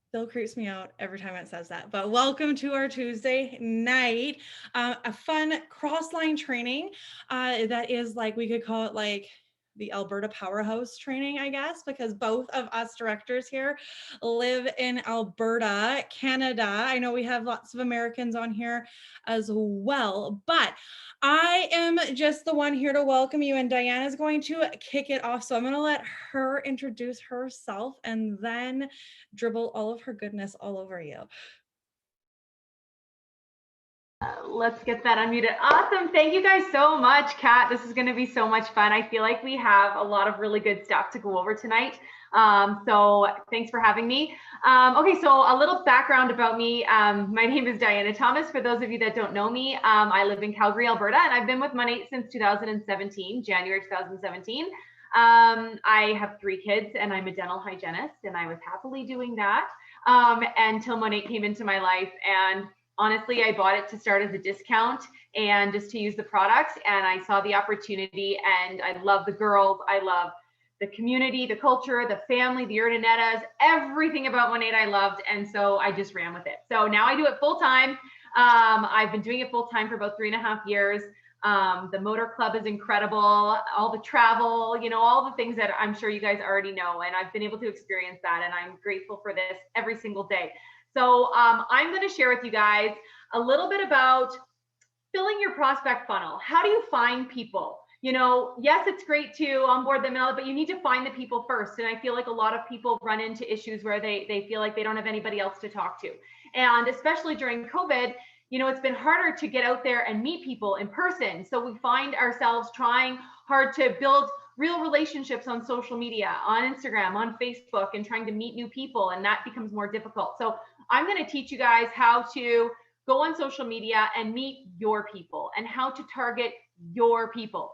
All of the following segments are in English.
Still creeps me out every time it says that. But welcome to our Tuesday night, a fun Crossline training that is like, we could call it like the Alberta Powerhouse training, I guess, because both of us directors here live in Alberta, Canada. I know we have lots of Americans on here as well, but I am just the one here to welcome you, and Diana is going to kick it off. So I'm going to let her introduce herself and then dribble all of her goodness all over you. Let's get that unmuted. Awesome. Thank you guys so much, Kat. This is going to be so much fun. I feel like we have a lot of really good stuff to go over tonight. So thanks for having me. Okay, so a little background about me. My name is Diana Thomas. For those of you that don't know me, I live in Calgary, Alberta, and I've been with Monate since 2017, January 2017. I have 3 kids and I'm a dental hygienist, and I was happily doing that until Monate came into my life. And honestly, I bought it to start as a discount and just to use the products. And I saw the opportunity, and I love the girls. I love the community, the culture, the family, the Urdanettas, everything about Monate I loved. And so I just ran with it. So now I do it full time. I've been doing it full time for about 3.5 years. The motor club is incredible. All the travel, all the things that I'm sure you guys already know. And I've been able to experience that. And I'm grateful for this every single day. So I'm going to share with you guys a little bit about filling your prospect funnel. How do you find people? Yes, it's great to onboard them, but you need to find the people first. And I feel like a lot of people run into issues where they feel like they don't have anybody else to talk to. And especially during COVID, it's been harder to get out there and meet people in person. So we find ourselves trying hard to build real relationships on social media, on Instagram, on Facebook, and trying to meet new people. And that becomes more difficult. So I'm going to teach you guys how to go on social media and meet your people and how to target your people.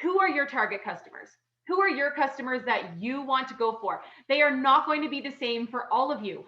Who are your target customers? Who are your customers that you want to go for? They are not going to be the same for all of you.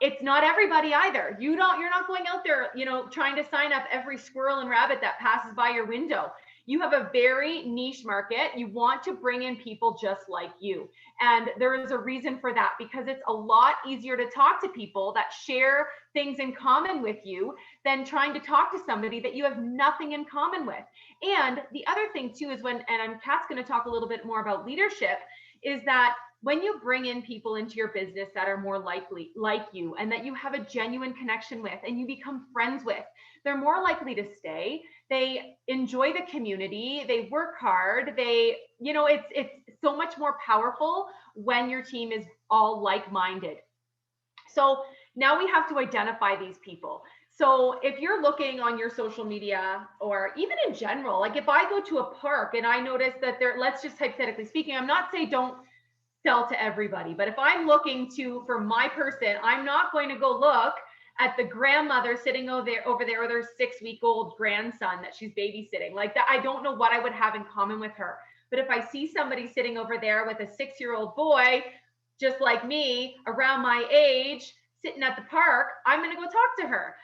It's not everybody either. You're not going out there, trying to sign up every squirrel and rabbit that passes by your window. You have a very niche market. You want to bring in people just like you. And there is a reason for that, because it's a lot easier to talk to people that share things in common with you than trying to talk to somebody that you have nothing in common with. And the other thing too is Kat's going to talk a little bit more about leadership, is that when you bring in people into your business that are more likely like you and that you have a genuine connection with and you become friends with, they're more likely to stay. They enjoy the community. They work hard. It's so much more powerful when your team is all like-minded. So now we have to identify these people. So if you're looking on your social media, or even in general, like if I go to a park and I notice that let's just hypothetically speaking, I'm not saying don't sell to everybody, but if I'm looking for my person, I'm not going to go look at the grandmother sitting over there with her 6-week-old grandson that she's babysitting. Like that, I don't know what I would have in common with her. But if I see somebody sitting over there with a 6-year-old boy, just like me, around my age, sitting at the park, I'm going to go talk to her.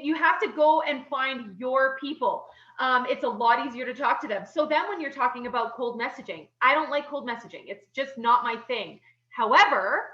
You have to go and find your people. It's a lot easier to talk to them. So then when you're talking about cold messaging, I don't like cold messaging. It's just not my thing. However,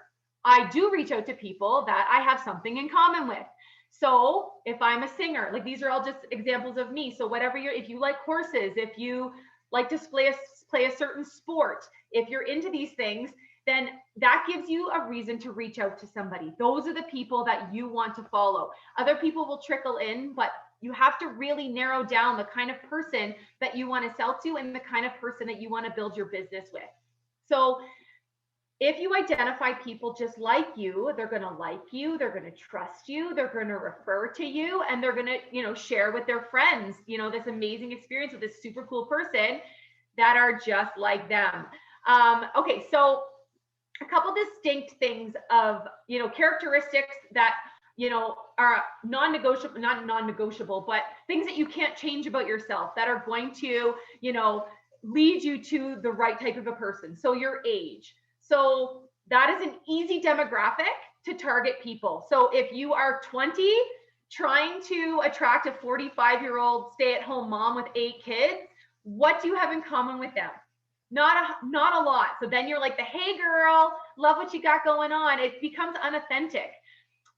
I do reach out to people that I have something in common with. So if I'm a singer, like these are all just examples of me. So if you like horses, if you like to play a certain sport, if you're into these things, then that gives you a reason to reach out to somebody. Those are the people that you want to follow. Other people will trickle in, but you have to really narrow down the kind of person that you want to sell to and the kind of person that you want to build your business with. So if you identify people just like you, they're going to like you, they're going to trust you, they're going to refer to you, and they're going to, share with their friends, this amazing experience with this super cool person that are just like them. Okay, so a couple distinct things of, characteristics that, are not non-negotiable, but things that you can't change about yourself that are going to, lead you to the right type of a person. So your age. So that is an easy demographic to target people. So if you are 20, trying to attract a 45-year-old stay-at-home mom with 8 kids, what do you have in common with them? Not a lot. So then you're like the, hey girl, love what you got going on. It becomes unauthentic.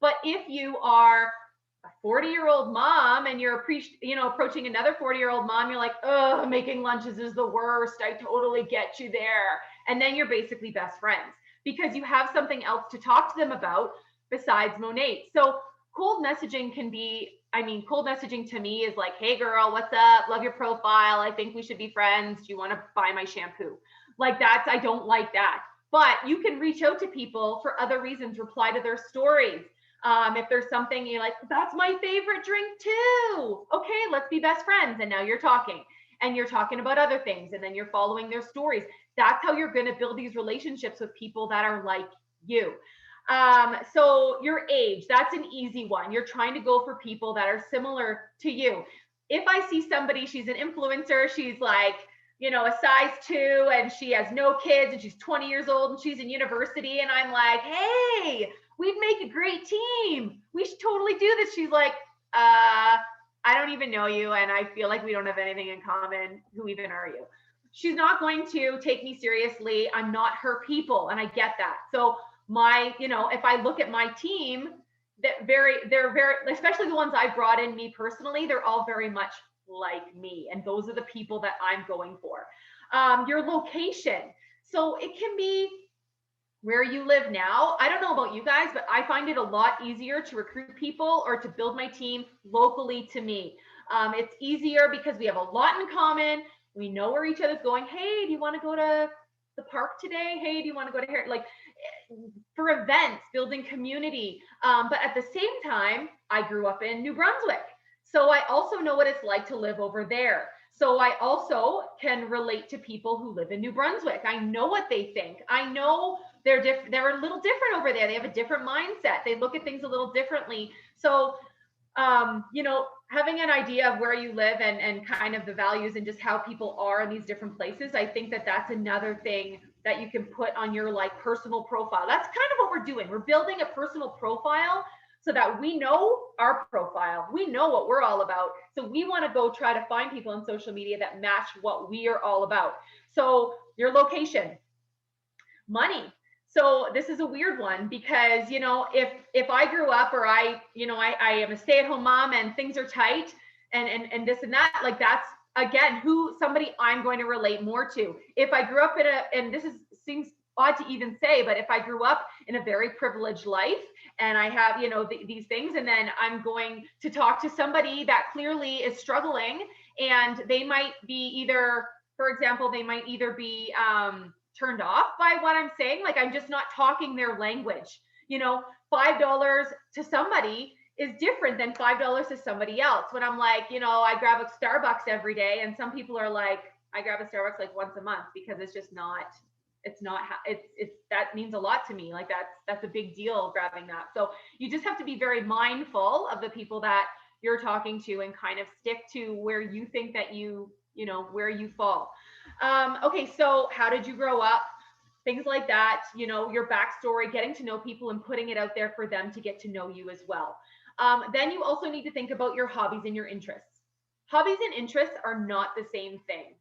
But if you are a 40-year-old mom and you're approaching another 40-year-old mom, you're like, oh, making lunches is the worst. I totally get you there. And then you're basically best friends because you have something else to talk to them about besides Monat. So cold messaging cold messaging to me is like, hey girl, what's up? Love your profile. I think we should be friends. Do you want to buy my shampoo? Like I don't like that. But you can reach out to people for other reasons, reply to their stories. If there's something you're like, that's my favorite drink too. Okay, let's be best friends. And now you're talking and you're talking about other things and then you're following their stories. That's how you're going to build these relationships with people that are like you. So your age, that's an easy one. You're trying to go for people that are similar to you. If I see somebody, she's an influencer, she's like, a size 2 and she has no kids and she's 20 years old and she's in university and I'm like, hey, we'd make a great team. We should totally do this. She's like, I don't even know you and I feel like we don't have anything in common. Who even are you? She's not going to take me seriously. I'm not her people and I get that. So if I look at my team, they're very, especially the ones I brought in me personally, they're all very much like me. And those are the people that I'm going for. Your location. So it can be where you live now. I don't know about you guys, but I find it a lot easier to recruit people or to build my team locally to me. It's easier because we have a lot in common. We know where each other's going. Hey, do you want to go to the park today? Hey, do you want to go to here? Like for events, building community. But at the same time, I grew up in New Brunswick. So I also know what it's like to live over there. So I also can relate to people who live in New Brunswick. I know what they think. I know they're a little different over there. They have a different mindset. They look at things a little differently. So, having an idea of where you live and kind of the values and just how people are in these different places, I think that that's another thing that you can put on your personal profile. That's kind of what we're doing. We're building a personal profile so that we know our profile. We know what we're all about. So we want to go try to find people on social media that match what we are all about. So your location, money. So this is a weird one because, if I grew up or I am a stay-at-home mom and things are tight and this and that, like that's, again, somebody I'm going to relate more to. If I grew up and seems odd to even say, but if I grew up in a very privileged life and I have, these things, and then I'm going to talk to somebody that clearly is struggling and they might be for example, they might either be, turned off by what I'm saying. Like I'm just not talking their language. $5 to somebody is different than $5 to somebody else. When I'm like, I grab a Starbucks every day, and some people are like, I grab a Starbucks like once a month because it's just not. It's that means a lot to me. Like that's a big deal grabbing that. So you just have to be very mindful of the people that you're talking to and kind of stick to where you think that where you fall. Okay, so how did you grow up? Things like that, your backstory, getting to know people and putting it out there for them to get to know you as well. Then you also need to think about your hobbies and your interests. Hobbies and interests are not the same thing,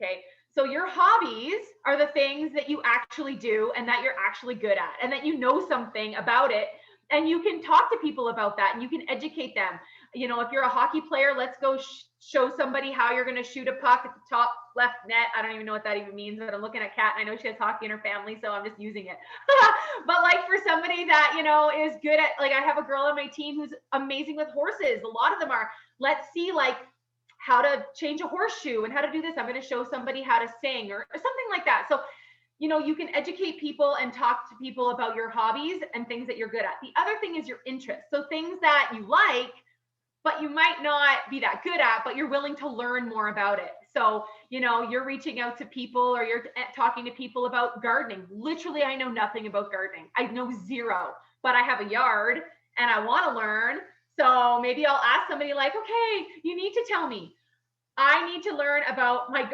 okay? So your hobbies are the things that you actually do and that you're actually good at and that you know something about it. And you can talk to people about that and you can educate them. If you're a hockey player, let's go show somebody how you're going to shoot a puck at the top left net. I don't even know what that even means, but I'm looking at Kat and I know she has hockey in her family, so I'm just using it. But like for somebody that, is good at, like I have a girl on my team who's amazing with horses. A lot of them are. Let's see like how to change a horseshoe and how to do this. I'm going to show somebody how to sing or something like that. So you can educate people and talk to people about your hobbies and things that you're good at. The other thing is your interests. So things that you like, but you might not be that good at, but you're willing to learn more about it. So, you're reaching out to people or you're talking to people about gardening. Literally, I know nothing about gardening. I know zero, but I have a yard and I want to learn. So maybe I'll ask somebody like, okay, you need to tell me. I need to learn about my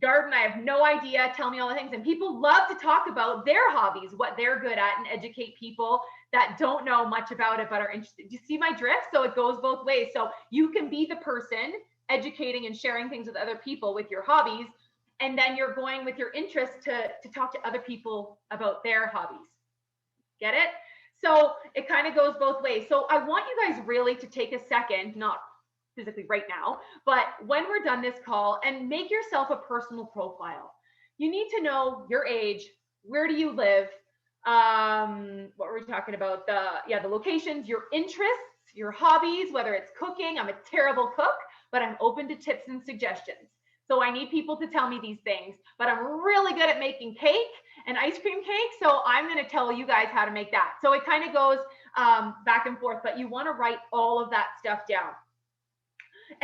garden. I have no idea. Tell me all the things. And people love to talk about their hobbies, what they're good at, and educate people that don't know much about it but are interested. Do you see my drift? So it goes both ways. So you can be the person educating and sharing things with other people with your hobbies, And then you're going with your interest to talk to other people about their hobbies. Get it? So it kind of goes both ways. So I want you guys really to take a second, not physically right now, but when we're done this call, and make yourself a personal profile. You need to know your age, where do you live, what were we talking about? The locations, your interests, your hobbies, whether it's cooking. I'm a terrible cook, but I'm open to tips and suggestions. So I need people to tell me these things, but I'm really good at making cake and ice cream cake. So I'm going to tell you guys how to make that. So it kind of goes back and forth, but you want to write all of that stuff down.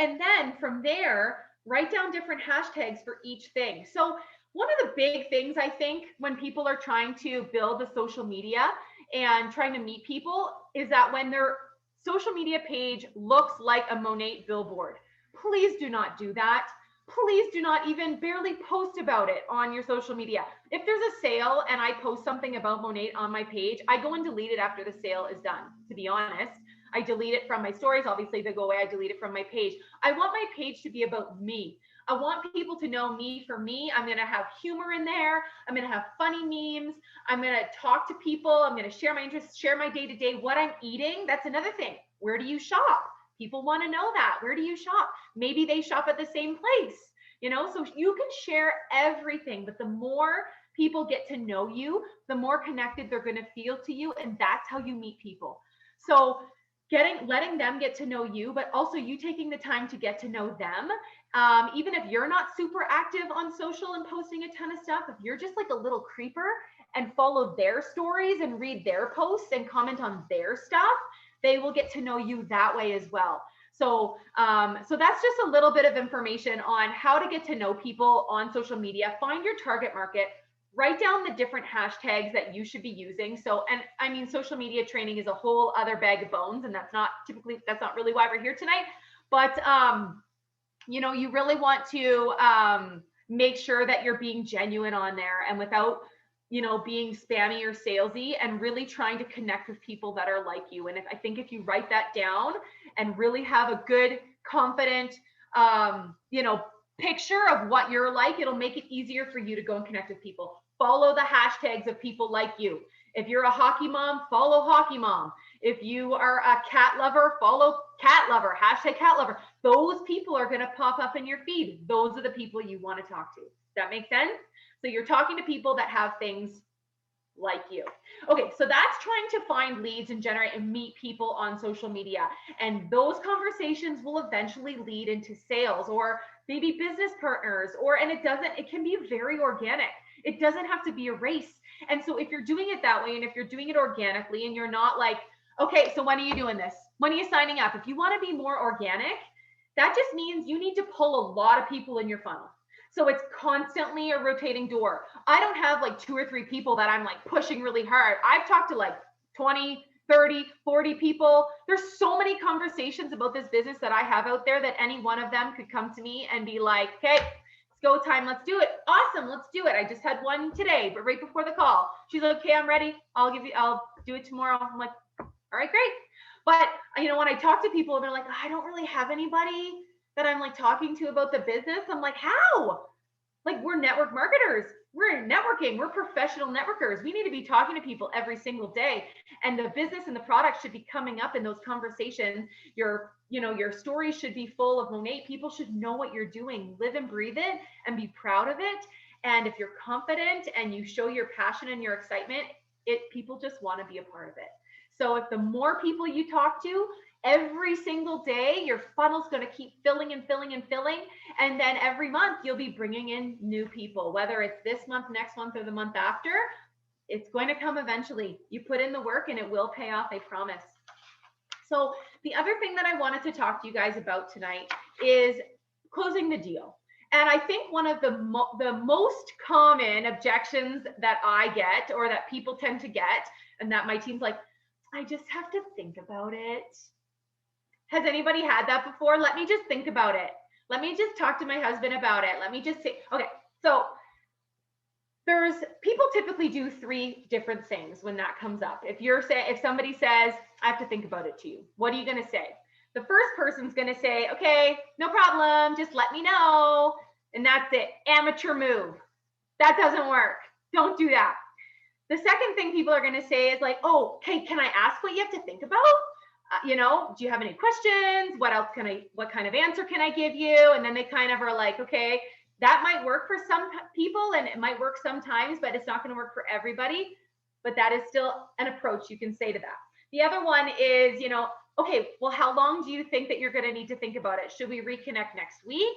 And then from there, write down different hashtags for each thing. So one of the big things I think when people are trying to build a social media and trying to meet people is that when their social media page looks like a Monat billboard, please do not do that. Please do not even barely post about it on your social media. If there's a sale and I post something about Monat on my page, I go and delete it after the sale is done, to be honest. I delete it from my stories. Obviously, they go away. I delete it from my page. I want my page to be about me. I want people to know me for me. I'm going to have humor in there. I'm going to have funny memes. I'm going to talk to people. I'm going to share my interests, share my day-to-day, what I'm eating. That's another thing. Where do you shop? People want to know that. Where do you shop? Maybe they shop at the same place, so you can share everything, but the more people get to know you, the more connected they're going to feel to you. And that's how you meet people. So letting them get to know you, but also you taking the time to get to know them. Even if you're not super active on social and posting a ton of stuff, if you're just like a little creeper and follow their stories and read their posts and comment on their stuff, they will get to know you that way as well. So that's just a little bit of information on how to get to know people on social media. Find your target market, write down the different hashtags that you should be using. So, and I mean, social media training is a whole other bag of bones, and that's not really why we're here tonight. But, you really want to make sure that you're being genuine on there and without, being spammy or salesy, and really trying to connect with people that are like you. And I think if you write that down and really have a good, confident, picture of what you're like, it'll make it easier for you to go and connect with people. Follow the hashtags of people like you. If you're a hockey mom, follow hockey mom. If you are a cat lover, follow cat lover, hashtag cat lover. Those people are going to pop up in your feed. Those are the people you want to talk to. Does that make sense? So you're talking to people that have things like you. Okay, so that's trying to find leads and generate and meet people on social media. And those conversations will eventually lead into sales or maybe business partners, it can be very organic. It doesn't have to be a race. And so if you're doing it that way, and if you're doing it organically, and you're not like, okay, so when are you doing this? When are you signing up? If you want to be more organic, that just means you need to pull a lot of people in your funnel. So it's constantly a rotating door. I don't have like 2 or 3 people that I'm like pushing really hard. I've talked to like 20, 30, 40 people. There's so many conversations about this business that I have out there that any one of them could come to me and be like, okay, it's go time. Let's do it. Awesome. Let's do it. I just had one today, but right before the call, she's like, okay, I'm ready. I'll do it tomorrow. I'm like, all right, great. But when I talk to people, they're like, I don't really have anybody that I'm like talking to about the business. I'm like, how? Like, we're network marketers. We're networking. We're professional networkers. We need to be talking to people every single day. And the business and the product should be coming up in those conversations. Your story should be full of Monat. People should know what you're doing. Live and breathe it and be proud of it. And if you're confident and you show your passion and your excitement, people just want to be a part of it. So if the more people you talk to, every single day, your funnel's going to keep filling and filling and filling. And then every month you'll be bringing in new people, whether it's this month, next month, or the month after. It's going to come eventually. You put in the work and it will pay off, I promise. So the other thing that I wanted to talk to you guys about tonight is closing the deal. And I think one of the most common objections that I get, or that people tend to get, and that my team's like, I just have to think about it. Has anybody had that before? Let me just think about it. Let me just talk to my husband about it. Let me just say, okay, so people typically do 3 different things when that comes up. If somebody says, I have to think about it to you, what are you going to say? The first person's going to say, okay, no problem. Just let me know. And that's it. Amateur move. That doesn't work. Don't do that. The second thing people are going to say is like, oh, okay, can I ask what you have to think about? Do you have any questions? What kind of answer can I give you? And then they kind of are like, okay, that might work for some people and it might work sometimes, but it's not going to work for everybody. But that is still an approach you can say to that. The other one is, okay, well, how long do you think that you're going to need to think about it? Should we reconnect next week?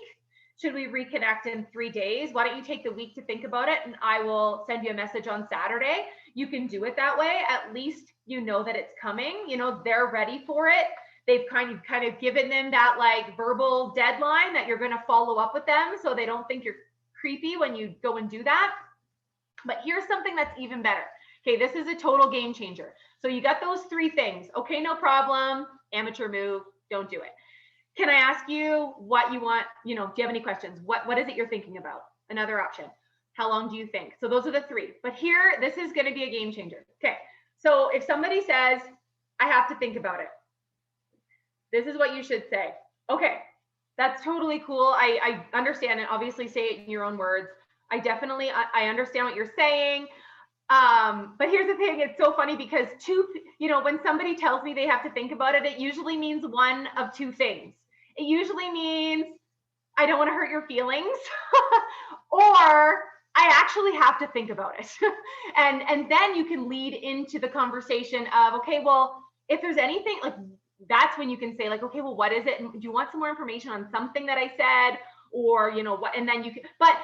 Should we reconnect in 3 days? Why don't you take the week to think about it and I will send you a message on Saturday. You can do it that way. At least you know that it's coming. They're ready for it. They've kind of given them that like verbal deadline that you're going to follow up with them so they don't think you're creepy when you go and do that. But here's something that's even better. Okay, this is a total game changer. So you got those 3 things. Okay, no problem. Amateur move. Don't do it. Can I ask you what you want? Do you have any questions? What is it you're thinking about? Another option. How long do you think? So those are the 3. But here, this is going to be a game changer. Okay. So if somebody says, I have to think about it, this is what you should say. Okay, that's totally cool. I understand it. Obviously, say it in your own words. I understand what you're saying. But here's the thing, it's so funny because when somebody tells me they have to think about it, it usually means one of 2 things. It usually means I don't want to hurt your feelings or I actually have to think about it. and then you can lead into the conversation of, okay, well, if there's anything like that's when you can say like, okay, well, what is it? Do you want some more information on something that I said or, what, and then you can, but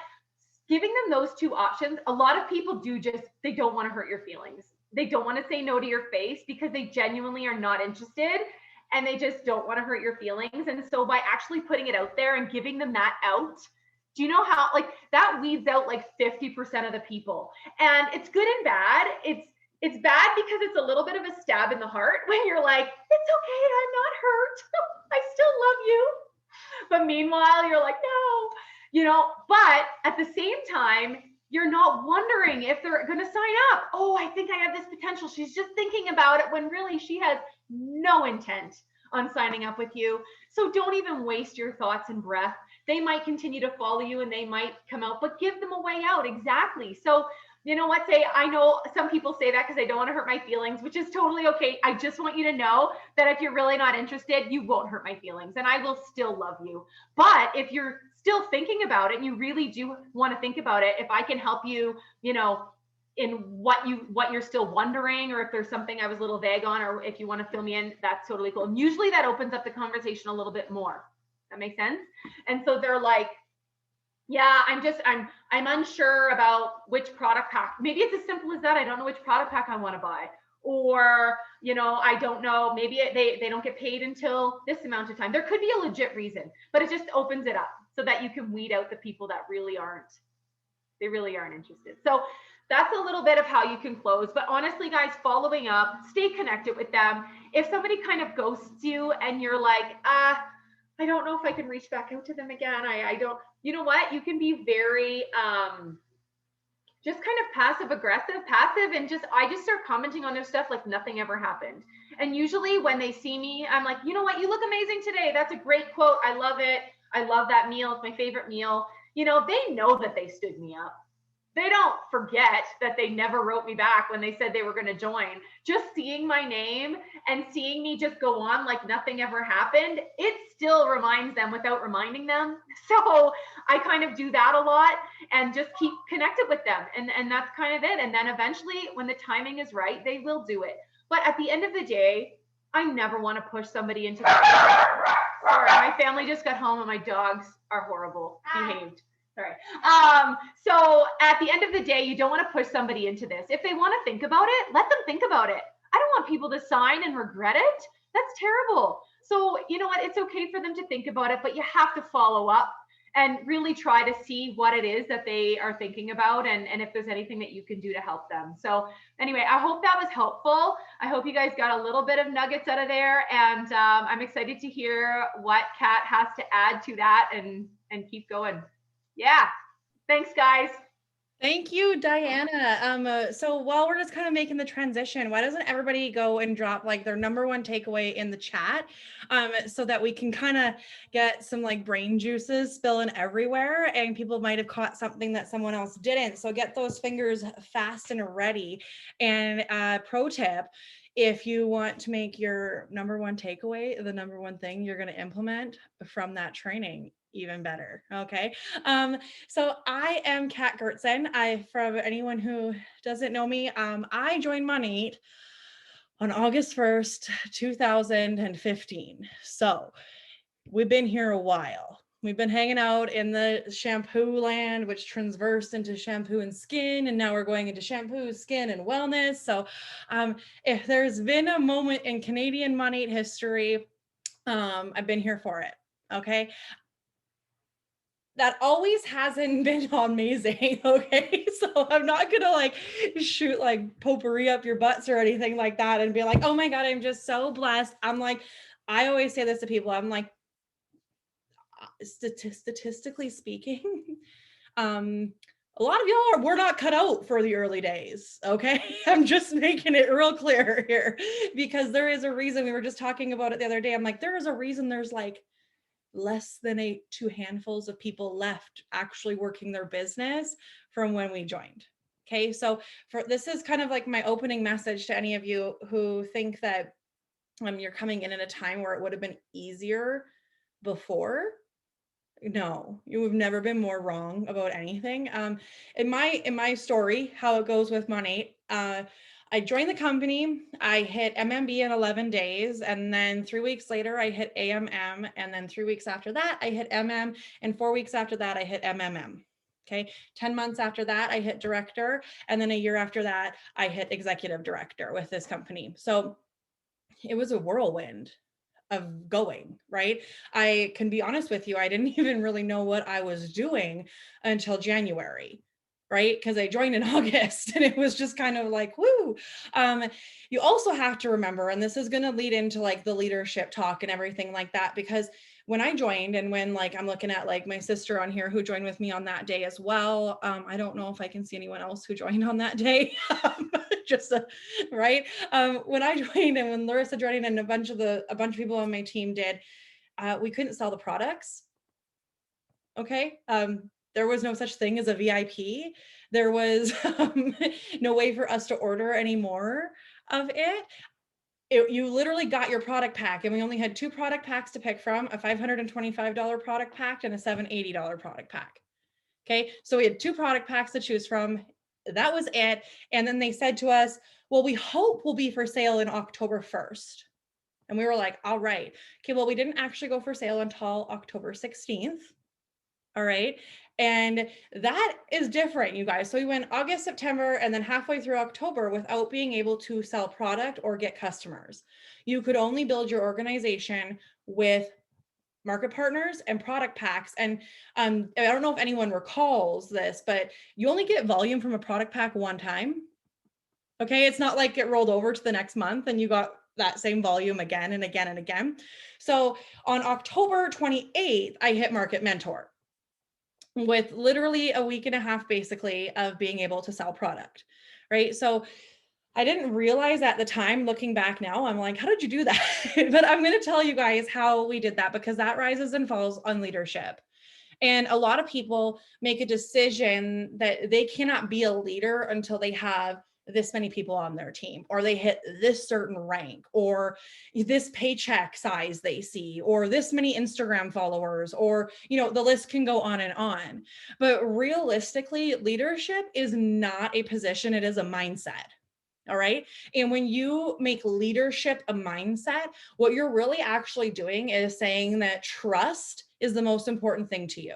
giving them those 2 options, a lot of people they don't want to hurt your feelings. They don't want to say no to your face because they genuinely are not interested and they just don't want to hurt your feelings. And so by actually putting it out there and giving them that out, do you know how like that weeds out like 50% of the people? And it's good and bad. It's bad because it's a little bit of a stab in the heart when you're like, it's okay, I'm not hurt. I still love you. But meanwhile, you're like, no. But at the same time, you're not wondering if they're going to sign up. Oh, I think I have this potential. She's just thinking about it when really she has no intent on signing up with you. So don't even waste your thoughts and breath. They might continue to follow you and they might come out, but give them a way out. Exactly. So you know what, I know some people say that because they don't want to hurt my feelings, which is totally okay. I just want you to know that if you're really not interested, you won't hurt my feelings and I will still love you. But if you're still thinking about it and you really do want to think about it, if I can help you, in what you're still wondering, or if there's something I was a little vague on, or if you want to fill me in, that's totally cool. And usually that opens up the conversation a little bit more. That makes sense? And so they're like, yeah, I'm unsure about which product pack. Maybe it's as simple as that. I don't know which product pack I want to buy. Or, I don't know, maybe they don't get paid until this amount of time. There could be a legit reason, but it just opens it up so that you can weed out the people that really aren't interested. So that's a little bit of how you can close. But honestly, guys, following up, stay connected with them. If somebody kind of ghosts you and you're like, I don't know if I can reach back out to them again. I don't, you know what? You can be very, just kind of passive, and I just start commenting on their stuff like nothing ever happened. And usually when they see me, I'm like, you know what? You look amazing today. That's a great quote. I love it. I love that meal. It's my favorite meal. They know that they stood me up. They don't forget that they never wrote me back when they said they were going to join. Just seeing my name and seeing me just go on like nothing ever happened, it still reminds them without reminding them. So I kind of do that a lot and just keep connected with them. And that's kind of it. And then eventually when the timing is right, they will do it. But at the end of the day, I never want to push somebody into that. Sorry, my family just got home and my dogs are horrible behaved. Sorry. So at the end of the day, you don't want to push somebody into this. If they want to think about it, let them think about it. I don't want people to sign and regret it. That's terrible. So you know what? It's okay for them to think about it, but you have to follow up and really try to see what it is that they are thinking about and if there's anything that you can do to help them. So anyway, I hope that was helpful. I hope you guys got a little bit of nuggets out of there. And I'm excited to hear what Kat has to add to that and keep going. Yeah. Thanks, guys. Thank you, Diana. So while we're just kind of making the transition, why doesn't everybody go and drop like their number one takeaway in the chat, so that we can kind of get some like brain juices spilling everywhere, and people might have caught something that someone else didn't. So get those fingers fast and ready. And pro tip: if you want to make your number one takeaway the number one thing you're going to implement from that training even better. Okay. So I am Kat Gertzen. For anyone who doesn't know me, I joined Money on August 1st, 2015. So we've been here a while. We've been hanging out in the shampoo land, which transversed into shampoo and skin, and now we're going into shampoo, skin, and wellness. So, if there's been a moment in Canadian money history, I've been here for it. Okay, that always hasn't been amazing. Okay. So I'm not gonna like shoot like potpourri up your butts or anything like that and be like, oh my God, I'm just so blessed. I'm like, I always say this to people. I'm like, statistically speaking, um, a lot of y'all we're not cut out for the early days. Okay. I'm just making it real clear here because there is a reason. We were just talking about it the other day. I'm like, there is a reason there's like less than two handfuls of people left actually working their business from when we joined. Okay, so for this is kind of like my opening message to any of you who think that you're coming in at a time where it would have been easier before. No, you have never been more wrong about anything. In my story, how it goes with money, I joined the company. I hit MMB in 11 days, and then 3 weeks later, I hit AMM, and then 3 weeks after that, I hit MM, and 4 weeks after that, I hit MMM. Okay, 10 months after that, I hit director, and then a year after that, I hit executive director with this company. So it was a whirlwind of going, right? I can be honest with you, I didn't even really know what I was doing until January, right? Because I joined in August and it was just kind of like, woo. You also have to remember, and this is going to lead into like the leadership talk and everything like that, because when I joined and when like I'm looking at like my sister on here who joined with me on that day as well. I don't know if I can see anyone else who joined on that day. Just right. When I joined and when Larissa joined and a bunch of people on my team did, we couldn't sell the products. Okay. There was no such thing as a VIP. There was no way for us to order any more of it. You literally got your product pack, and we only had two product packs to pick from: a $525 product pack and a $780 product pack. Okay, so we had two product packs to choose from. That was it. And then they said to us, well, we hope will be for sale in October 1st. And we were like, all right. Okay, well, we didn't actually go for sale until October 16th. All right. And that is different, you guys. So we went August, September, and then halfway through October without being able to sell product or get customers. You could only build your organization with market partners and product packs. And I don't know if anyone recalls this, but you only get volume from a product pack one time. Okay. It's not like it rolled over to the next month and you got that same volume again and again and again. So on October 28th, I hit Market Mentor with literally a week and a half basically of being able to sell product. Right. So I didn't realize at the time, looking back now, I'm like, how did you do that? But I'm going to tell you guys how we did that, because that rises and falls on leadership. And a lot of people make a decision that they cannot be a leader until they have this many people on their team, or they hit this certain rank, or this paycheck size they see, or this many Instagram followers, or, the list can go on and on. But realistically, leadership is not a position, it is a mindset. All right. And when you make leadership a mindset, what you're really actually doing is saying that trust is the most important thing to you.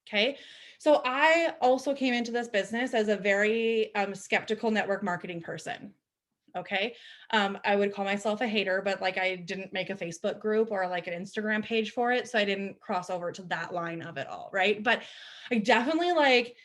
Okay. So I also came into this business as a very skeptical network marketing person. Okay. I would call myself a hater, but like I didn't make a Facebook group or like an Instagram page for it. So I didn't cross over to that line of it all. Right. But I definitely like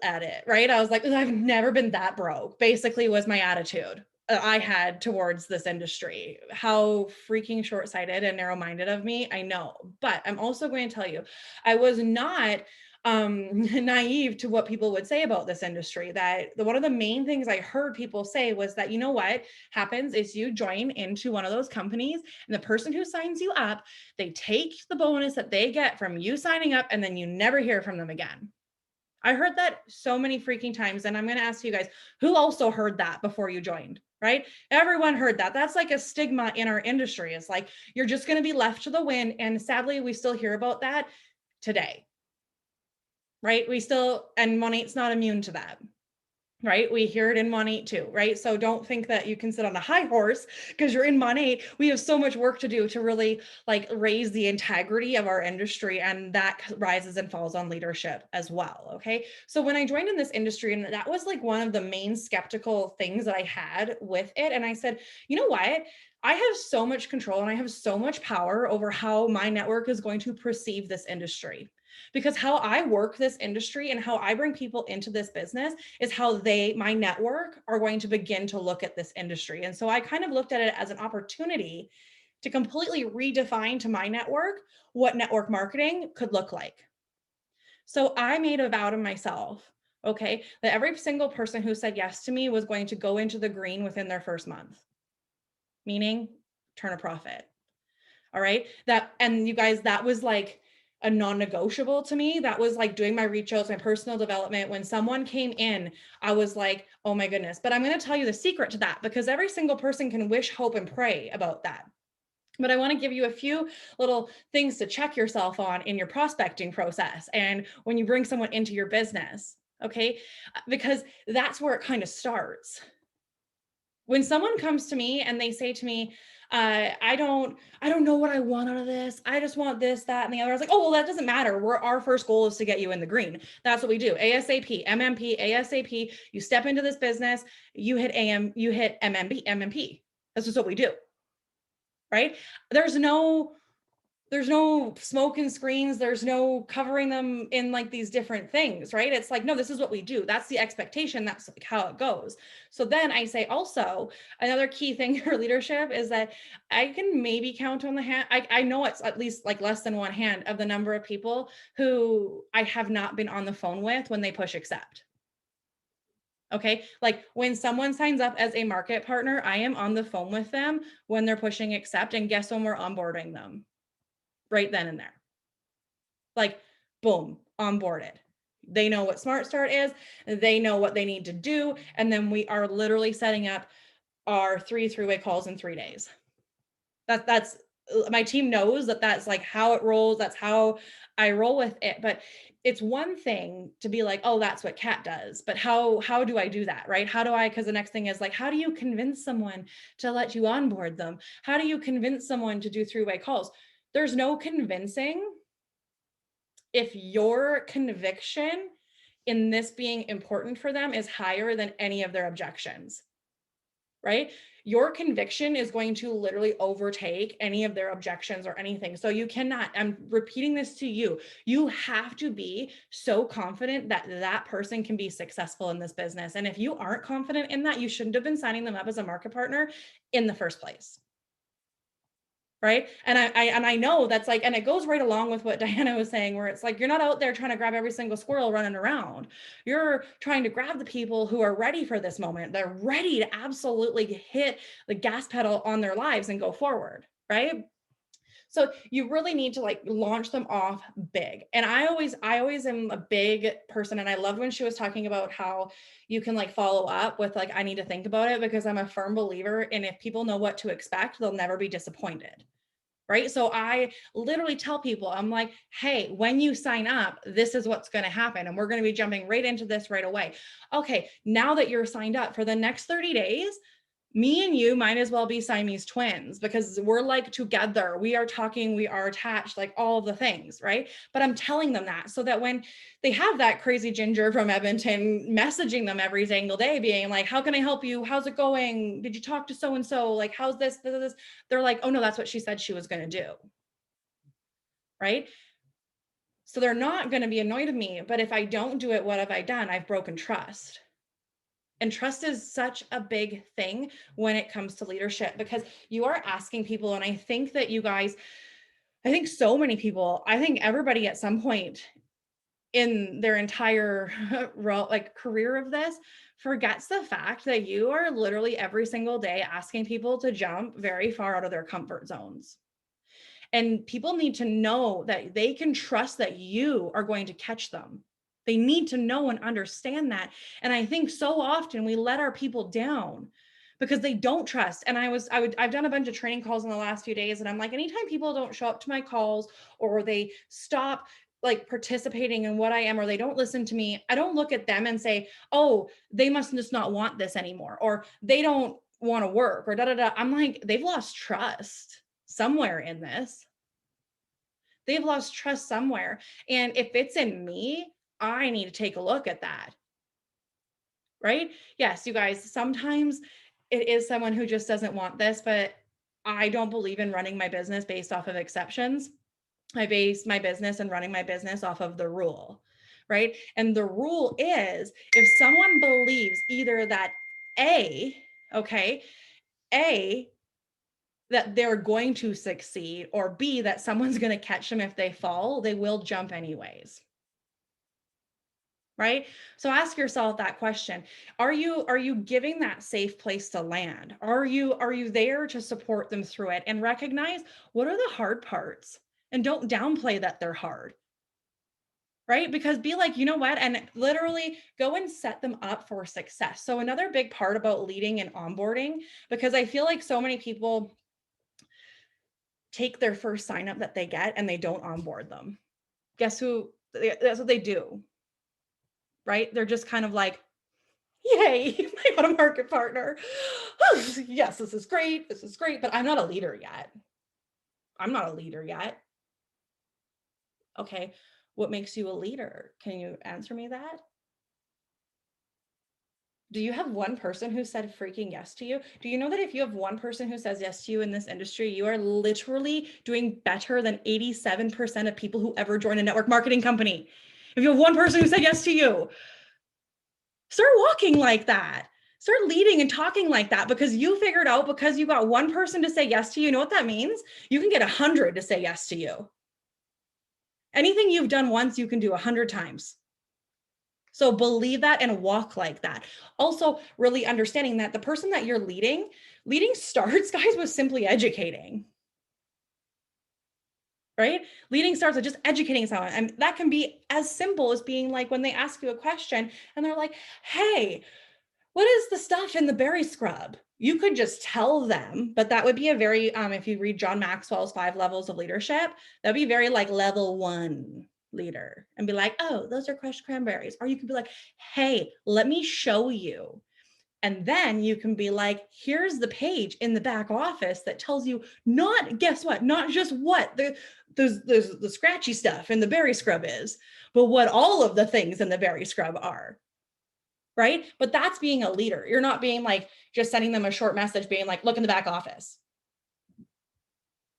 at it, right? I was like, I've never been that broke, basically was my attitude I had towards this industry. How freaking short-sighted and narrow-minded of me, I know. But I'm also going to tell you, I was not naive to what people would say about this industry. That one of the main things I heard people say was that, you know what happens is you join into one of those companies, and the person who signs you up, they take the bonus that they get from you signing up, and then you never hear from them again. I heard that so many freaking times. And I'm going to ask you guys, who also heard that before you joined, right? Everyone heard that. That's like a stigma in our industry. It's like, you're just going to be left to the wind. And sadly, we still hear about that today, right? We still, and Monite's not immune to that. Right? We hear it in Monite too, right? So don't think that you can sit on a high horse because you're in Monite. We have so much work to do to really like raise the integrity of our industry, and that rises and falls on leadership as well. Okay. So when I joined in this industry, and that was like one of the main skeptical things that I had with it. And I said, you know what? I have so much control and I have so much power over how my network is going to perceive this industry. Because how I work this industry and how I bring people into this business is how my network, are going to begin to look at this industry. And so I kind of looked at it as an opportunity to completely redefine to my network what network marketing could look like. So I made a vow to myself, okay, that every single person who said yes to me was going to go into the green within their first month, meaning turn a profit. All right. And you guys, that was like a non-negotiable to me. That was like doing my reach outs, my personal development. When someone came in, I was like, oh my goodness. But I'm going to tell you the secret to that, because every single person can wish, hope, and pray about that. But I want to give you a few little things to check yourself on in your prospecting process and when you bring someone into your business. Okay. Because that's where it kind of starts. When someone comes to me and they say to me, I don't know what I want out of this. I just want this, that, and the other. I was like, oh, well, that doesn't matter. Our first goal is to get you in the green. That's what we do. ASAP, MMP, ASAP. You step into this business, you hit MMP. That's just what we do. Right? There's no smoke and screens. There's no covering them in like these different things, right? It's like, no, this is what we do. That's the expectation. That's like how it goes. So then I say also, another key thing for leadership is that I can maybe count on the hand. I know it's at least like less than one hand of the number of people who I have not been on the phone with when they push accept. Okay. Like when someone signs up as a market partner, I am on the phone with them when they're pushing accept, and guess when we're onboarding them? Right then and there. Like, boom, onboarded. They know what Smart Start is, they know what they need to do, and then we are literally setting up our 3 three-way calls in 3 days. That's my team knows that that's like how it rolls, that's how I roll with it. But it's one thing to be like, oh, that's what Kat does, but how do I do that, right? How do I, because the next thing is like, how do you convince someone to let you onboard them? How do you convince someone to do 3-way calls? There's no convincing if your conviction in this being important for them is higher than any of their objections, right? Your conviction is going to literally overtake any of their objections or anything. So you cannot, I'm repeating this to you, you have to be so confident that that person can be successful in this business. And if you aren't confident in that, you shouldn't have been signing them up as a market partner in the first place. Right. And I know that's like, and it goes right along with what Diana was saying, where it's like, you're not out there trying to grab every single squirrel running around. You're trying to grab the people who are ready for this moment. They're ready to absolutely hit the gas pedal on their lives and go forward. Right. So you really need to like launch them off big. And I always am a big person. And I loved when she was talking about how you can like follow up with like, I need to think about it, because I'm a firm believer in if people know what to expect, they'll never be disappointed. Right. So I literally tell people, I'm like, hey, when you sign up, this is what's going to happen. And we're going to be jumping right into this right away. Okay. Now that you're signed up for the next 30 days, me and you might as well be Siamese twins, because we're like together. We are talking, we are attached, like all of the things. Right. But I'm telling them that so that when they have that crazy ginger from Edmonton messaging them every single day, being like, how can I help you? How's it going? Did you talk to so-and-so? Like, how's this? They're like, oh no, that's what she said she was going to do. Right. So they're not going to be annoyed with me. But if I don't do it, what have I done? I've broken trust. And trust is such a big thing when it comes to leadership, because you are asking people. And I think that you guys, I think so many people, I think everybody at some point in their entire like career of this forgets the fact that you are literally every single day asking people to jump very far out of their comfort zones. And people need to know that they can trust that you are going to catch them. They need to know and understand that. And I think so often we let our people down because they don't trust. And I've done a bunch of training calls in the last few days, and I'm like, anytime people don't show up to my calls or they stop like participating in what I am, or they don't listen to me, I don't look at them and say, oh, they must just not want this anymore, or they don't want to work, or da da da. I'm like, they've lost trust somewhere in this. They've lost trust somewhere. And if it's in me, I need to take a look at that. Right? Yes, you guys, sometimes it is someone who just doesn't want this, but I don't believe in running my business based off of exceptions. I base my business and running my business off of the rule. Right? And the rule is if someone believes either that okay, A, that they're going to succeed, or B, that someone's going to catch them if they fall, they will jump anyways. Right? So ask yourself that question. Are you giving that safe place to land? Are you there to support them through it and recognize what are the hard parts? And don't downplay that they're hard. Right? Because be like, you know what? And literally go and set them up for success. So another big part about leading and onboarding, because I feel like so many people take their first sign up that they get and they don't onboard them. Guess who? That's what they do, right? They're just kind of like, yay, I got a market partner. Yes, this is great. This is great, but I'm not a leader yet. I'm not a leader yet. Okay, what makes you a leader? Can you answer me that? Do you have one person who said freaking yes to you? Do you know that if you have one person who says yes to you in this industry, you are literally doing better than 87% of people who ever join a network marketing company? If you have one person who said yes to you, start walking like that. Start leading and talking like that, because you figured out, because you got one person to say yes to you, you know what that means? You can get 100 to say yes to you. Anything you've done once, you can do 100 times. So believe that and walk like that. Also, really understanding that the person that you're leading starts, guys, with simply educating. Right? Leading starts with just educating someone. And that can be as simple as being like when they ask you a question and they're like, hey, what is the stuff in the berry scrub? You could just tell them, but that would be a very, if you read John Maxwell's 5 levels of leadership, that'd be very like level 1 leader, and be like, oh, those are crushed cranberries. Or you could be like, hey, let me show you. And then you can be like, here's the page in the back office that tells you not, guess what, not just what the scratchy stuff in the berry scrub is, but what all of the things in the berry scrub are. Right? But that's being a leader. You're not being like just sending them a short message being like, look in the back office.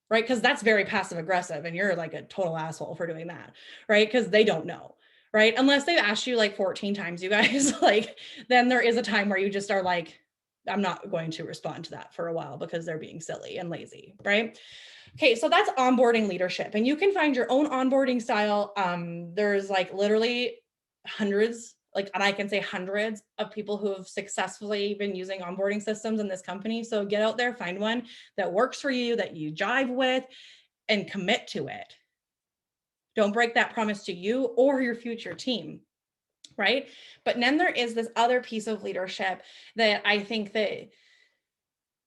Right? Because that's very passive aggressive and you're like a total asshole for doing that. Right? Because they don't know. Right? Unless they've asked you like 14 times, you guys, like, then there is a time where you just are like, I'm not going to respond to that for a while because they're being silly and lazy. Right? Okay, so that's onboarding leadership, and you can find your own onboarding style. There's like literally hundreds, like, and I can say hundreds of people who have successfully been using onboarding systems in this company. So get out there, find one that works for you, that you jive with, and commit to it. Don't break that promise to you or your future team, right? But then there is this other piece of leadership that I think that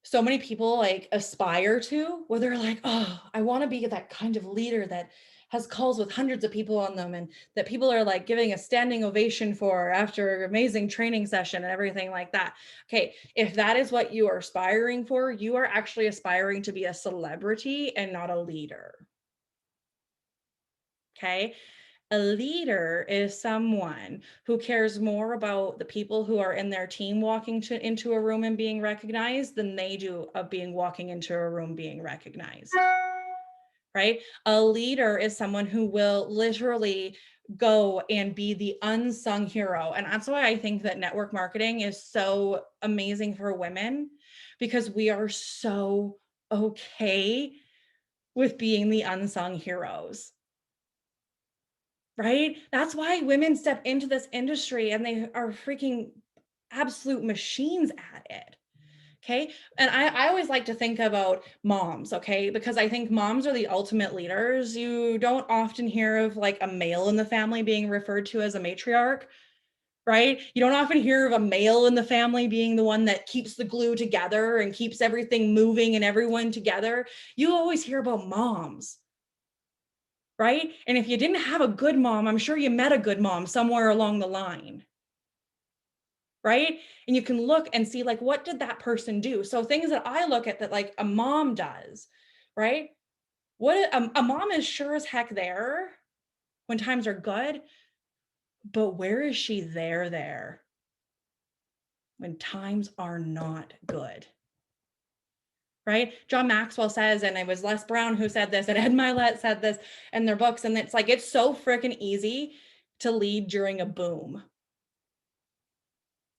so many people like aspire to, where they're like, oh, I want to be that kind of leader that has calls with hundreds of people on them and that people are like giving a standing ovation for after amazing training session and everything like that. Okay, if that is what you are aspiring for, you are actually aspiring to be a celebrity and not a leader. Okay, a leader is someone who cares more about the people who are in their team walking into a room and being recognized than they do of being walking into a room being recognized. Right? A leader is someone who will literally go and be the unsung hero. And that's why I think that network marketing is so amazing for women, because we are so okay with being the unsung heroes. right? That's why women step into this industry and they are freaking absolute machines at it. Okay. And I always like to think about moms, okay, because I think moms are the ultimate leaders. You don't often hear of like a male in the family being referred to as a matriarch, right? You don't often hear of a male in the family being the one that keeps the glue together and keeps everything moving and everyone together. You always hear about moms, right? And if you didn't have a good mom, I'm sure you met a good mom somewhere along the line, right? And you can look and see like, what did that person do? So things that I look at that like a mom does, right? What a mom is sure as heck there when times are good, but where is she there when times are not good? Right? John Maxwell says, and it was Les Brown who said this, and Ed Milet said this in their books, and it's like, it's so freaking easy to lead during a boom.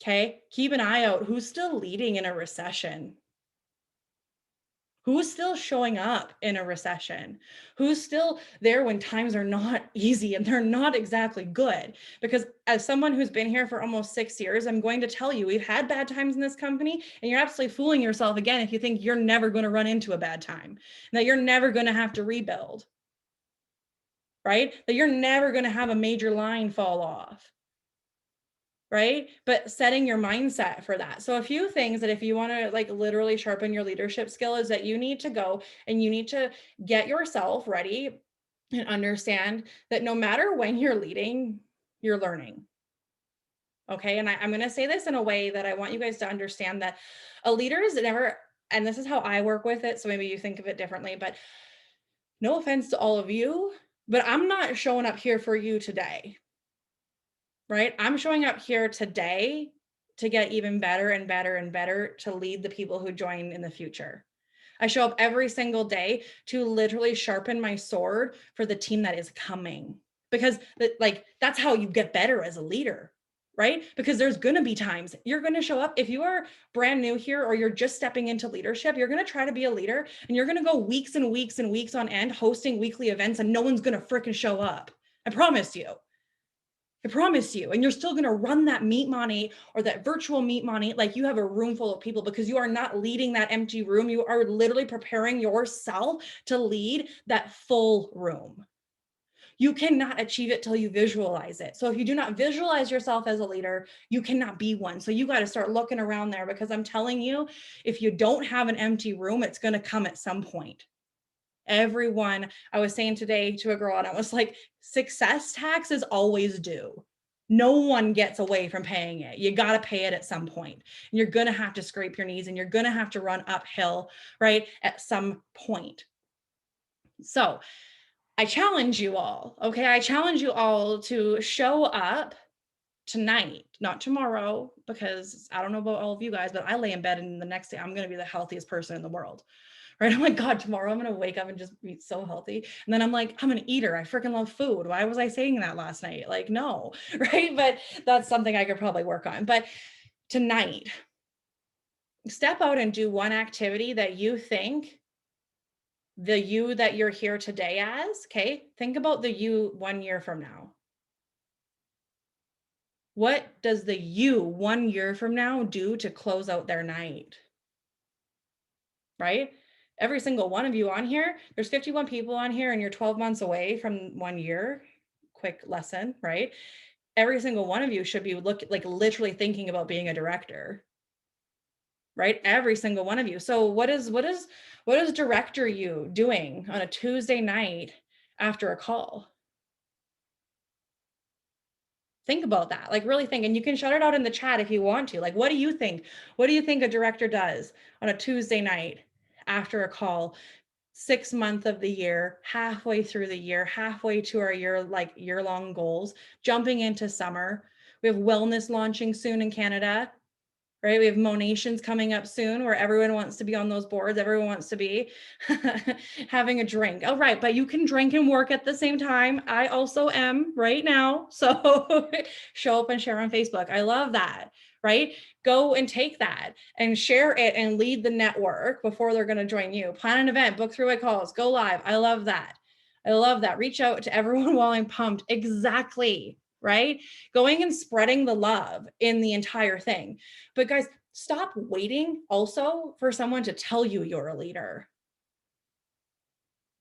Okay, keep an eye out who's still leading in a recession. Who's still showing up in a recession? Who's still there when times are not easy and they're not exactly good? Because as someone who's been here for almost 6 years, I'm going to tell you, we've had bad times in this company, and you're absolutely fooling yourself again if you think you're never going to run into a bad time, and that you're never going to have to rebuild, right? That you're never going to have a major line fall off. Right? But setting your mindset for that. So a few things that if you want to like literally sharpen your leadership skill is that you need to go and you need to get yourself ready and understand that no matter when you're leading, you're learning. Okay. And I'm going to say this in a way that I want you guys to understand that a leader is never, and this is how I work with it. So maybe you think of it differently, but no offense to all of you, but I'm not showing up here for you today. Right? I'm showing up here today to get even better and better and better to lead the people who join in the future. I show up every single day to literally sharpen my sword for the team that is coming, because like that's how you get better as a leader, right? Because there's going to be times you're going to show up. If you are brand new here or you're just stepping into leadership, you're going to try to be a leader and you're going to go weeks and weeks and weeks on end hosting weekly events and no one's going to freaking show up. I promise you. I promise you. And you're still going to run that meet money or that virtual meet money like you have a room full of people, because you are not leading that empty room. You are literally preparing yourself to lead that full room. You cannot achieve it till you visualize it. So if you do not visualize yourself as a leader, you cannot be one. So you got to start looking around there, because I'm telling you, if you don't have an empty room, it's going to come at some point. Everyone, I was saying today to a girl, and I was like, success tax is always due. No one gets away from paying it. You got to pay it at some point. And you're going to have to scrape your knees and you're going to have to run uphill, right? At some point. So I challenge you all, okay? I challenge you all to show up tonight, not tomorrow, because I don't know about all of you guys, but I lay in bed and the next day I'm going to be the healthiest person in the world. Right? I'm like, God, tomorrow I'm going to wake up and just be so healthy. And then I'm like, I'm an eater. I freaking love food. Why was I saying that last night? Like, no, right? But that's something I could probably work on. But tonight, step out and do one activity that you think the you that you're here today as, okay? Think about the you 1 year from now. What does the you 1 year from now do to close out their night? Right? Every single one of you on here, there's 51 people on here and you're 12 months away from 1 year. Quick lesson, right? Every single one of you should be like literally thinking about being a director. Right? Every single one of you. So what is director you doing on a Tuesday night after a call? Think about that. Like really think, and you can shout it out in the chat if you want to. Like, what do you think? What do you think a director does on a Tuesday night after a call? 6 month of the year, halfway through the year, halfway to our year-long goals, jumping into summer. We have wellness launching soon in Canada, right? We have Monations coming up soon where everyone wants to be on those boards. Everyone wants to be having a drink. Oh, right. But you can drink and work at the same time. I also am right now. So show up and share on Facebook. I love that, right? Go and take that and share it and lead the network before they're going to join you. Plan an event, book 3-way calls, go live. I love that. I love that. Reach out to everyone while I'm pumped. Exactly. Right? Going and spreading the love in the entire thing. But guys, stop waiting also for someone to tell you you're a leader.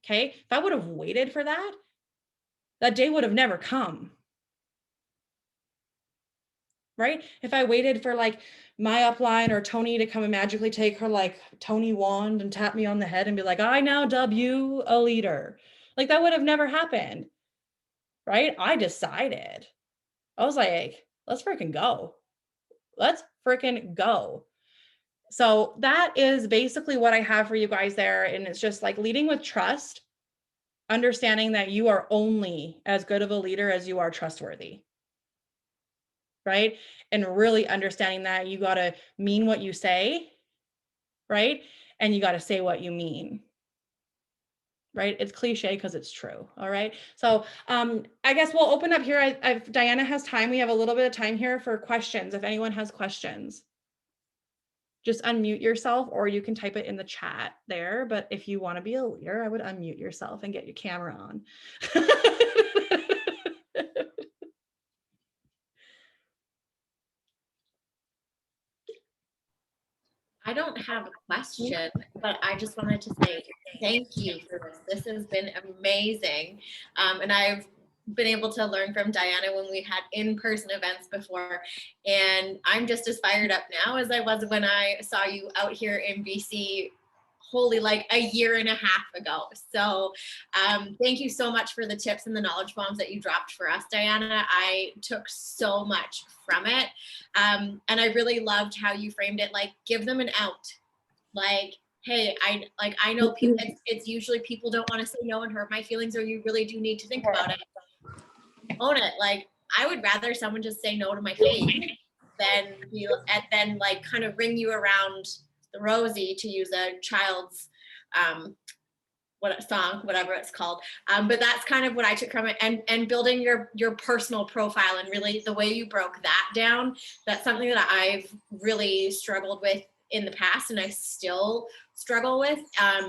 Okay. If I would have waited for that, that day would have never come. Right? If I waited for like my upline or Tony to come and magically take her like Tony wand and tap me on the head and be like, I now dub you a leader. Like that would have never happened. Right? I decided. I was like, let's freaking go. Let's freaking go. So that is basically what I have for you guys there. And it's just like leading with trust, understanding that you are only as good of a leader as you are trustworthy. Right? And really understanding that you got to mean what you say, right? And you got to say what you mean. Right? It's cliche because it's true. All right. So I guess we'll open up here. If Diana has time, we have a little bit of time here for questions. If anyone has questions, just unmute yourself or you can type it in the chat there. But if you want to be a leader, I would unmute yourself and get your camera on. I don't have a question, but I just wanted to say thank you for this. This has been amazing. And I've been able to learn from Diana when we had in-person events before. And I'm just as fired up now as I was when I saw you out here in BC, holy, like a year and a half ago. So thank you so much for the tips and the knowledge bombs that you dropped for us, Diana. I took so much from it. And I really loved how you framed it, like give them an out. Like, hey, I know people, it's usually people don't want to say no and hurt my feelings, or you really do need to think about it. Own it. Like, I would rather someone just say no to my face than like kind of ring you around the rosy, to use a child's whatever it's called. But that's kind of what I took from it, and building your personal profile, and really the way you broke that down, that's something that I've really struggled with in the past and I still struggle with.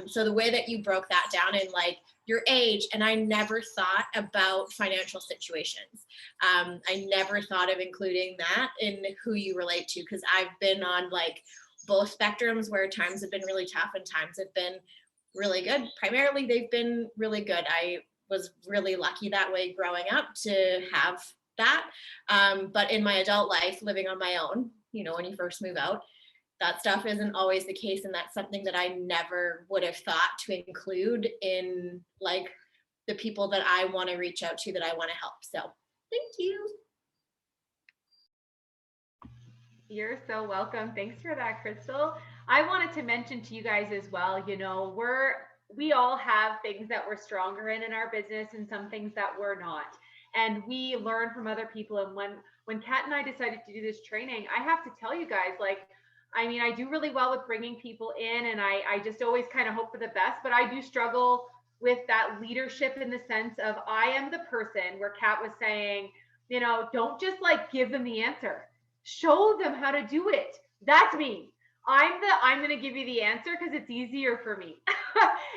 So the way that you broke that down in like your age, and I never thought about financial situations. I never thought of including that in who you relate to, because I've been on like both spectrums where times have been really tough and times have been really good. Primarily, they've been really good. I was really lucky that way growing up to have that. But in my adult life, living on my own, you know, when you first move out, that stuff isn't always the case. And that's something that I never would have thought to include in like the people that I want to reach out to, that I want to help. So thank you. You're so welcome. Thanks for that, Crystal. I wanted to mention to you guys as well, you know, we all have things that we're stronger in our business and some things that we're not. And we learn from other people. And when Kat and I decided to do this training, I have to tell you guys, like, I mean, I do really well with bringing people in, and I just always kind of hope for the best, but I do struggle with that leadership in the sense of I am the person where Kat was saying, you know, don't just like give them the answer. Show them how to do it. That's me. I'm going to give you the answer because it's easier for me.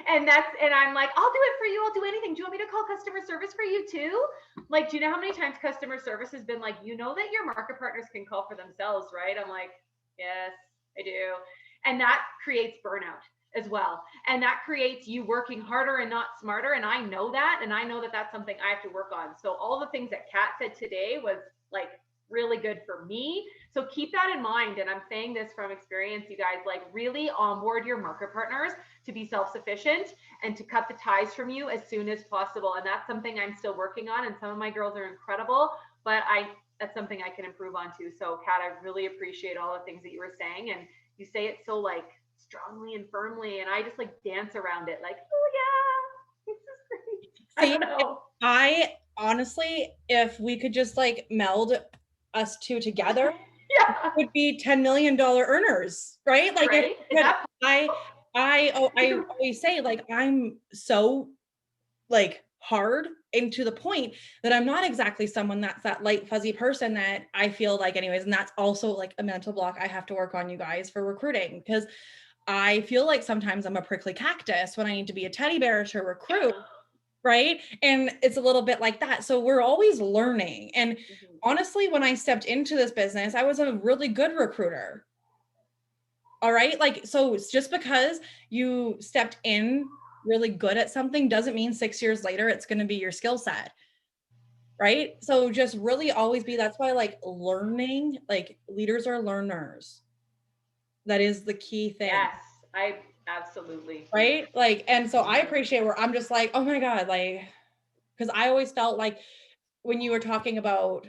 and I'm like, I'll do it for you. I'll do anything. Do you want me to call customer service for you too? Like, do you know how many times customer service has been like, you know that your market partners can call for themselves, right? I'm like, yes, I do. And that creates burnout as well. And that creates you working harder and not smarter. And I know that. And I know that that's something I have to work on. So all the things that Kat said today was like really good for me. So keep that in mind. And I'm saying this from experience, you guys, like really onboard your market partners to be self-sufficient and to cut the ties from you as soon as possible. And that's something I'm still working on. And some of my girls are incredible, but that's something I can improve on too. So Kat, I really appreciate all the things that you were saying. And you say it so like strongly and firmly. And I just like dance around it like, oh yeah, this is great. I don't know. I honestly, if we could just like meld us two together, yeah, would be $10 million earners, right? Like right? I always say like, I'm so like hard and to the point that I'm not exactly someone that's that light fuzzy person that I feel like anyways. And that's also like a mental block I have to work on, you guys, for recruiting, because I feel like sometimes I'm a prickly cactus when I need to be a teddy bear to recruit. right? And it's a little bit like that. So we're always learning. And Mhm. honestly, when I stepped into this business, I was a really good recruiter. All right. Like, so it's just because you stepped in really good at something doesn't mean 6 years later it's going to be your skill set. Right. So just really always be, that's why like learning, like leaders are learners. That is the key thing. Yes, I absolutely. Right. Like, and so I Mhm. appreciate where I'm just like, oh my God, like, because I always felt like when you were talking about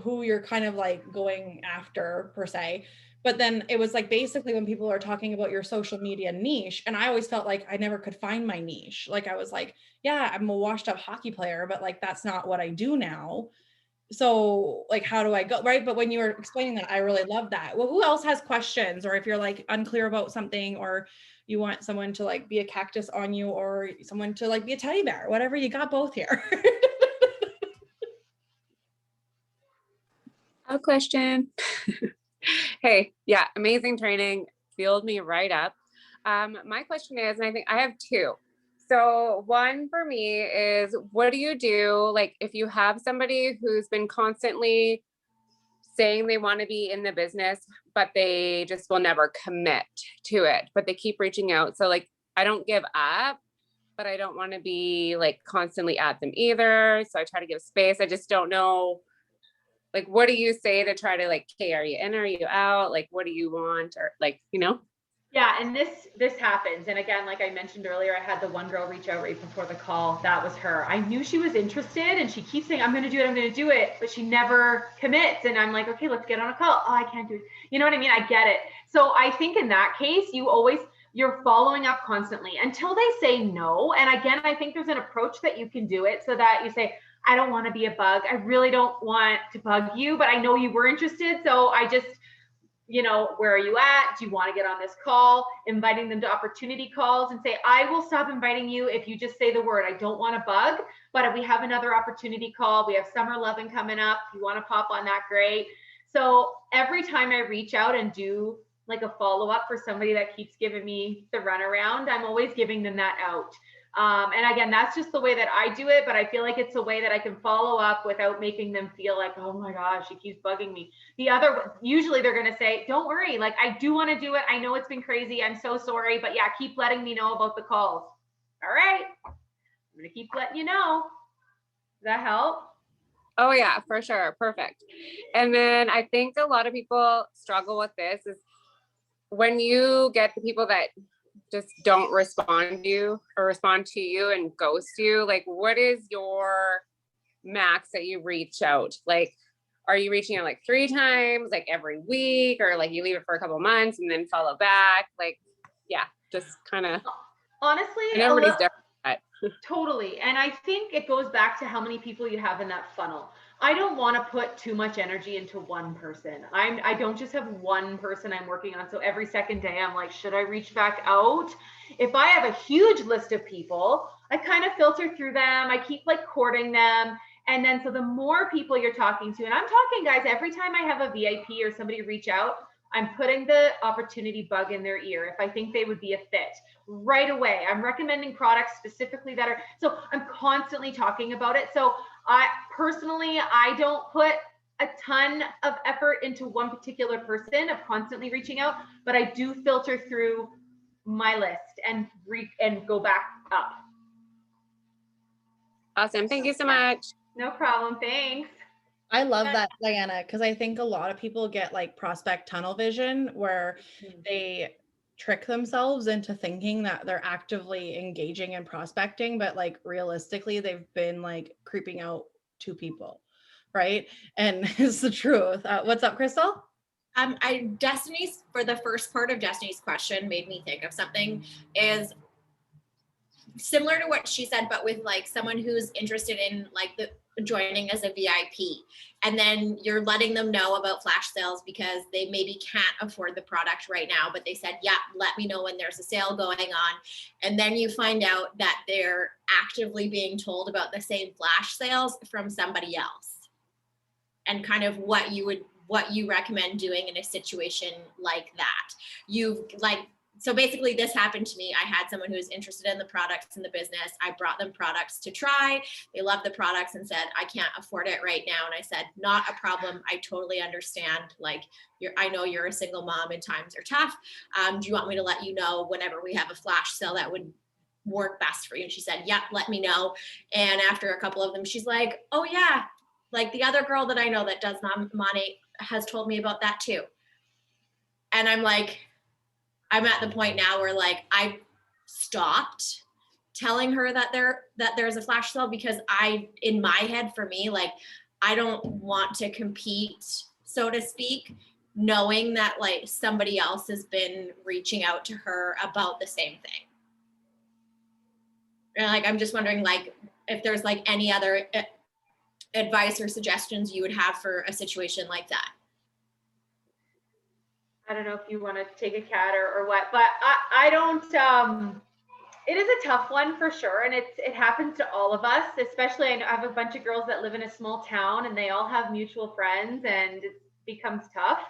who you're kind of like going after per se, but then it was like basically when people are talking about your social media niche, and I always felt like I never could find my niche. Like I was like, yeah, I'm a washed up hockey player, but like that's not what I do now. So like how do I go, right? But when you were explaining that, I really love that. Well, who else has questions, or if you're like unclear about something, or you want someone to like be a cactus on you, or someone to like be a teddy bear, whatever, you got both here. A question. Hey, yeah, amazing training. Fueled me right up. My question is, and I think I have two. So one for me is, what do you do? Like if you have somebody who's been constantly saying they want to be in the business, but they just will never commit to it, but they keep reaching out. So like, I don't give up, but I don't want to be like constantly at them either. So I try to give space. I just don't know, like, what do you say to try to like, okay, are you in, are you out? Like, what do you want? Or like, you know? Yeah, and this happens. And again, like I mentioned earlier, I had the one girl reach out right before the call. That was her. I knew she was interested, and she keeps saying, I'm going to do it, I'm going to do it, but she never commits. And I'm like, okay, let's get on a call. Oh, I can't do it. You know what I mean? I get it. So I think in that case, you're following up constantly until they say no. And again, I think there's an approach that you can do it so that you say, I don't want to be a bug. I really don't want to bug you, but I know you were interested. So I just, where are you at? Do you want to get on this call? Inviting them to opportunity calls and say, I will stop inviting you if you just say the word. I don't want to bug, but if we have another opportunity call, we have Summer Lovin' coming up. If you want to pop on that, great. So every time I reach out and do like a follow-up for somebody that keeps giving me the runaround, I'm always giving them that out. And again, that's just the way that I do it, but I feel like it's a way that I can follow up without making them feel like, oh my gosh, she keeps bugging me. Usually they're going to say, don't worry, like I do want to do it. I know it's been crazy. I'm so sorry, but yeah, keep letting me know about the calls. All right. I'm going to keep letting you know. Does that help? Oh yeah, for sure. Perfect. And then I think a lot of people struggle with this is when you get the people that just don't respond to you or respond to you and ghost you, like what is your max that you reach out? Like, are you reaching out like 3 times, like every week, or like you leave it for a couple months and then follow back? Like, yeah, just kind of, honestly, and everybody's different. Totally. And I think it goes back to how many people you have in that funnel. I don't want to put too much energy into one person. I don't just have one person I'm working on. So every second day I'm like, should I reach back out? If I have a huge list of people, I kind of filter through them. I keep like courting them. And then so the more people you're talking to, and I'm talking guys, every time I have a VIP or somebody reach out, I'm putting the opportunity bug in their ear if I think they would be a fit right away. I'm recommending products specifically that are, so I'm constantly talking about it. So I don't put a ton of effort into one particular person of constantly reaching out, but I do filter through my list and go back up. Awesome. Thank you so much. No problem. Thanks. I love that, Diana, because I think a lot of people get like prospect tunnel vision where they trick themselves into thinking that they're actively engaging and prospecting, but like realistically, they've been like creeping out 2 people, right? And it's the truth. What's up, Crystal? Destiny's, for the first part of Destiny's question, made me think of something is similar to what she said, but with like someone who's interested in like the joining as a VIP, and then you're letting them know about flash sales because they maybe can't afford the product right now, but they said, yeah, let me know when there's a sale going on. And then you find out that they're actively being told about the same flash sales from somebody else, and kind of what you recommend doing in a situation like that. You've like so basically this happened to me. I had someone who was interested in the products in the business. I brought them products to try. They loved the products and said, I can't afford it right now. And I said, not a problem. I totally understand. Like, I know you're a single mom and times are tough. Do you want me to let you know whenever we have a flash sale that would work best for you? And she said, yep, let me know. And after a couple of them, she's like, oh yeah, like the other girl that I know that does money has told me about that too. And I'm like, I'm at the point now where like I stopped telling her that there's a flash sale, because in my head, for me, like, I don't want to compete, so to speak, knowing that like somebody else has been reaching out to her about the same thing. And like, I'm just wondering, like, if there's like any other advice or suggestions you would have for a situation like that. I don't know if you want to take a cat or what, but I don't, it is a tough one for sure. And it happens to all of us, especially I have a bunch of girls that live in a small town and they all have mutual friends, and it becomes tough.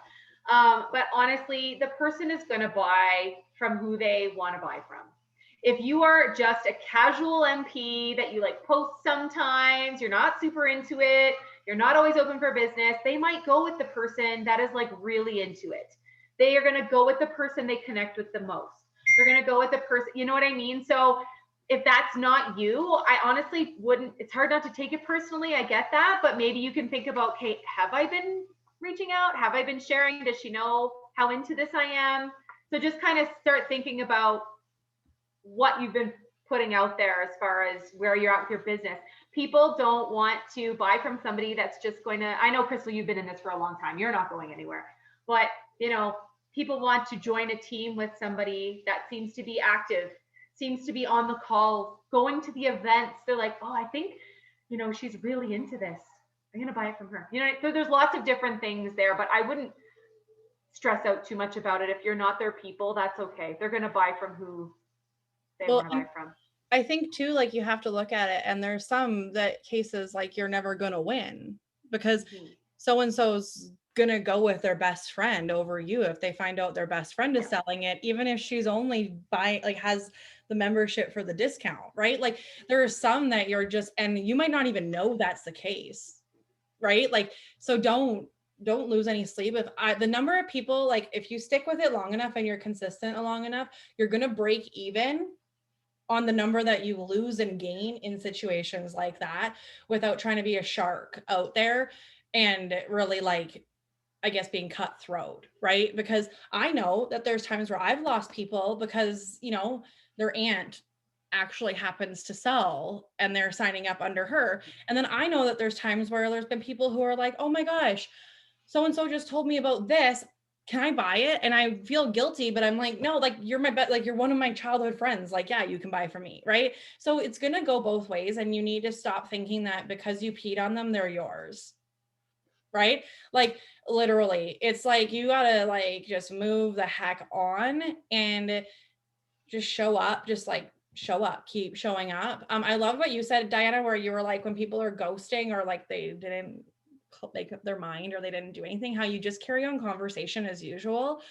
But honestly, the person is going to buy from who they want to buy from. If you are just a casual MP that you like post sometimes, you're not super into it, you're not always open for business, they might go with the person that is like really into it. They are going to go with the person they connect with the most. They're going to go with the person, you know what I mean? So if that's not you, I honestly wouldn't, it's hard not to take it personally. I get that, but maybe you can think about, okay, have I been reaching out? Have I been sharing? Does she know how into this I am? So just kind of start thinking about what you've been putting out there as far as where you're at with your business. People don't want to buy from somebody that's just going to, I know, Crystal, you've been in this for a long time. You're not going anywhere, but you know, people want to join a team with somebody that seems to be active, seems to be on the calls, going to the events. They're like, oh, I think, you know, she's really into this. I'm going to buy it from her. You know, so there's lots of different things there, but I wouldn't stress out too much about it. If you're not their people, that's okay. They're going to buy from who they want to buy from. I think too, like, you have to look at it, and there's some cases like you're never going to win, because so-and-so's gonna go with their best friend over you if they find out their best friend is selling it, even if she's only has the membership for the discount, right? Like, there are some that you're just, and you might not even know that's the case, right? Like, so don't lose any sleep. The number of people, like, if you stick with it long enough and you're consistent long enough, you're gonna break even on the number that you lose and gain in situations like that, without trying to be a shark out there and really, like, I guess, being cutthroat, right? Because I know that there's times where I've lost people because, you know, their aunt actually happens to sell and they're signing up under her. And then I know that there's times where there's been people who are like, oh my gosh, so-and-so just told me about this. Can I buy it? And I feel guilty, but I'm like, no, like, you're like, you're one of my childhood friends. Like, yeah, you can buy from me, right? So it's going to go both ways. And you need to stop thinking that because you peed on them, they're yours. Right? Like, literally, it's like, you gotta, like, just move the heck on and just show up, just like show up, keep showing up. I love what you said, Diana, where you were like, when people are ghosting or like they didn't make up their mind or they didn't do anything, how you just carry on conversation as usual.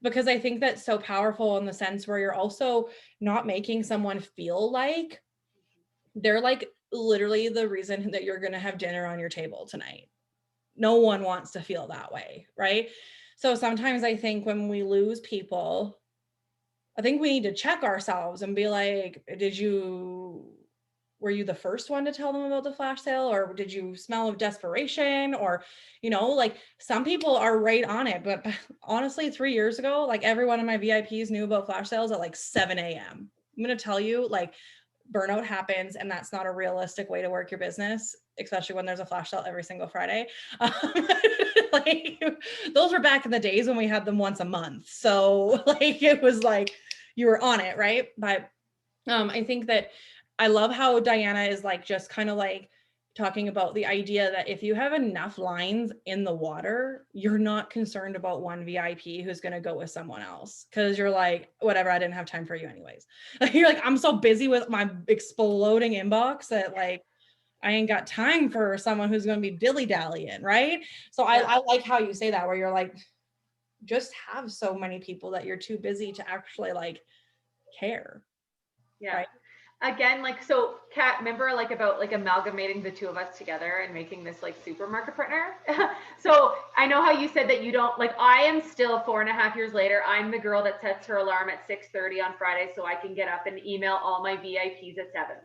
Because I think that's so powerful in the sense where you're also not making someone feel like they're like literally the reason that you're going to have dinner on your table tonight. No one wants to feel that way, right? So sometimes I think when we lose people, I think we need to check ourselves and be like, were you the first one to tell them about the flash sale, or did you smell of desperation? Or, you know, like, some people are right on it, but honestly, 3 years ago, like, every one of my VIPs knew about flash sales at like 7 a.m. I'm going to tell you, like, burnout happens, and that's not a realistic way to work your business, especially when there's a flash sale every single Friday. Like, those were back in the days when we had them once a month. So like, it was like, you were on it, right? But I think that I love how Diana is like, just kind of like talking about the idea that if you have enough lines in the water, you're not concerned about one VIP who's going to go with someone else. Cause you're like, whatever, I didn't have time for you anyways. Like, you're like, I'm so busy with my exploding inbox that like, I ain't got time for someone who's going to be dilly-dallying, right? So I like how you say that, where you're like, just have so many people that you're too busy to actually like care. Yeah. Right. Again, like, so Kat, remember like about like amalgamating the two of us together and making this like supermarket partner? So I know how you said that you don't, like, I am still 4.5 years later, I'm the girl that sets her alarm at 6:30 on Friday so I can get up and email all my VIPs at 7.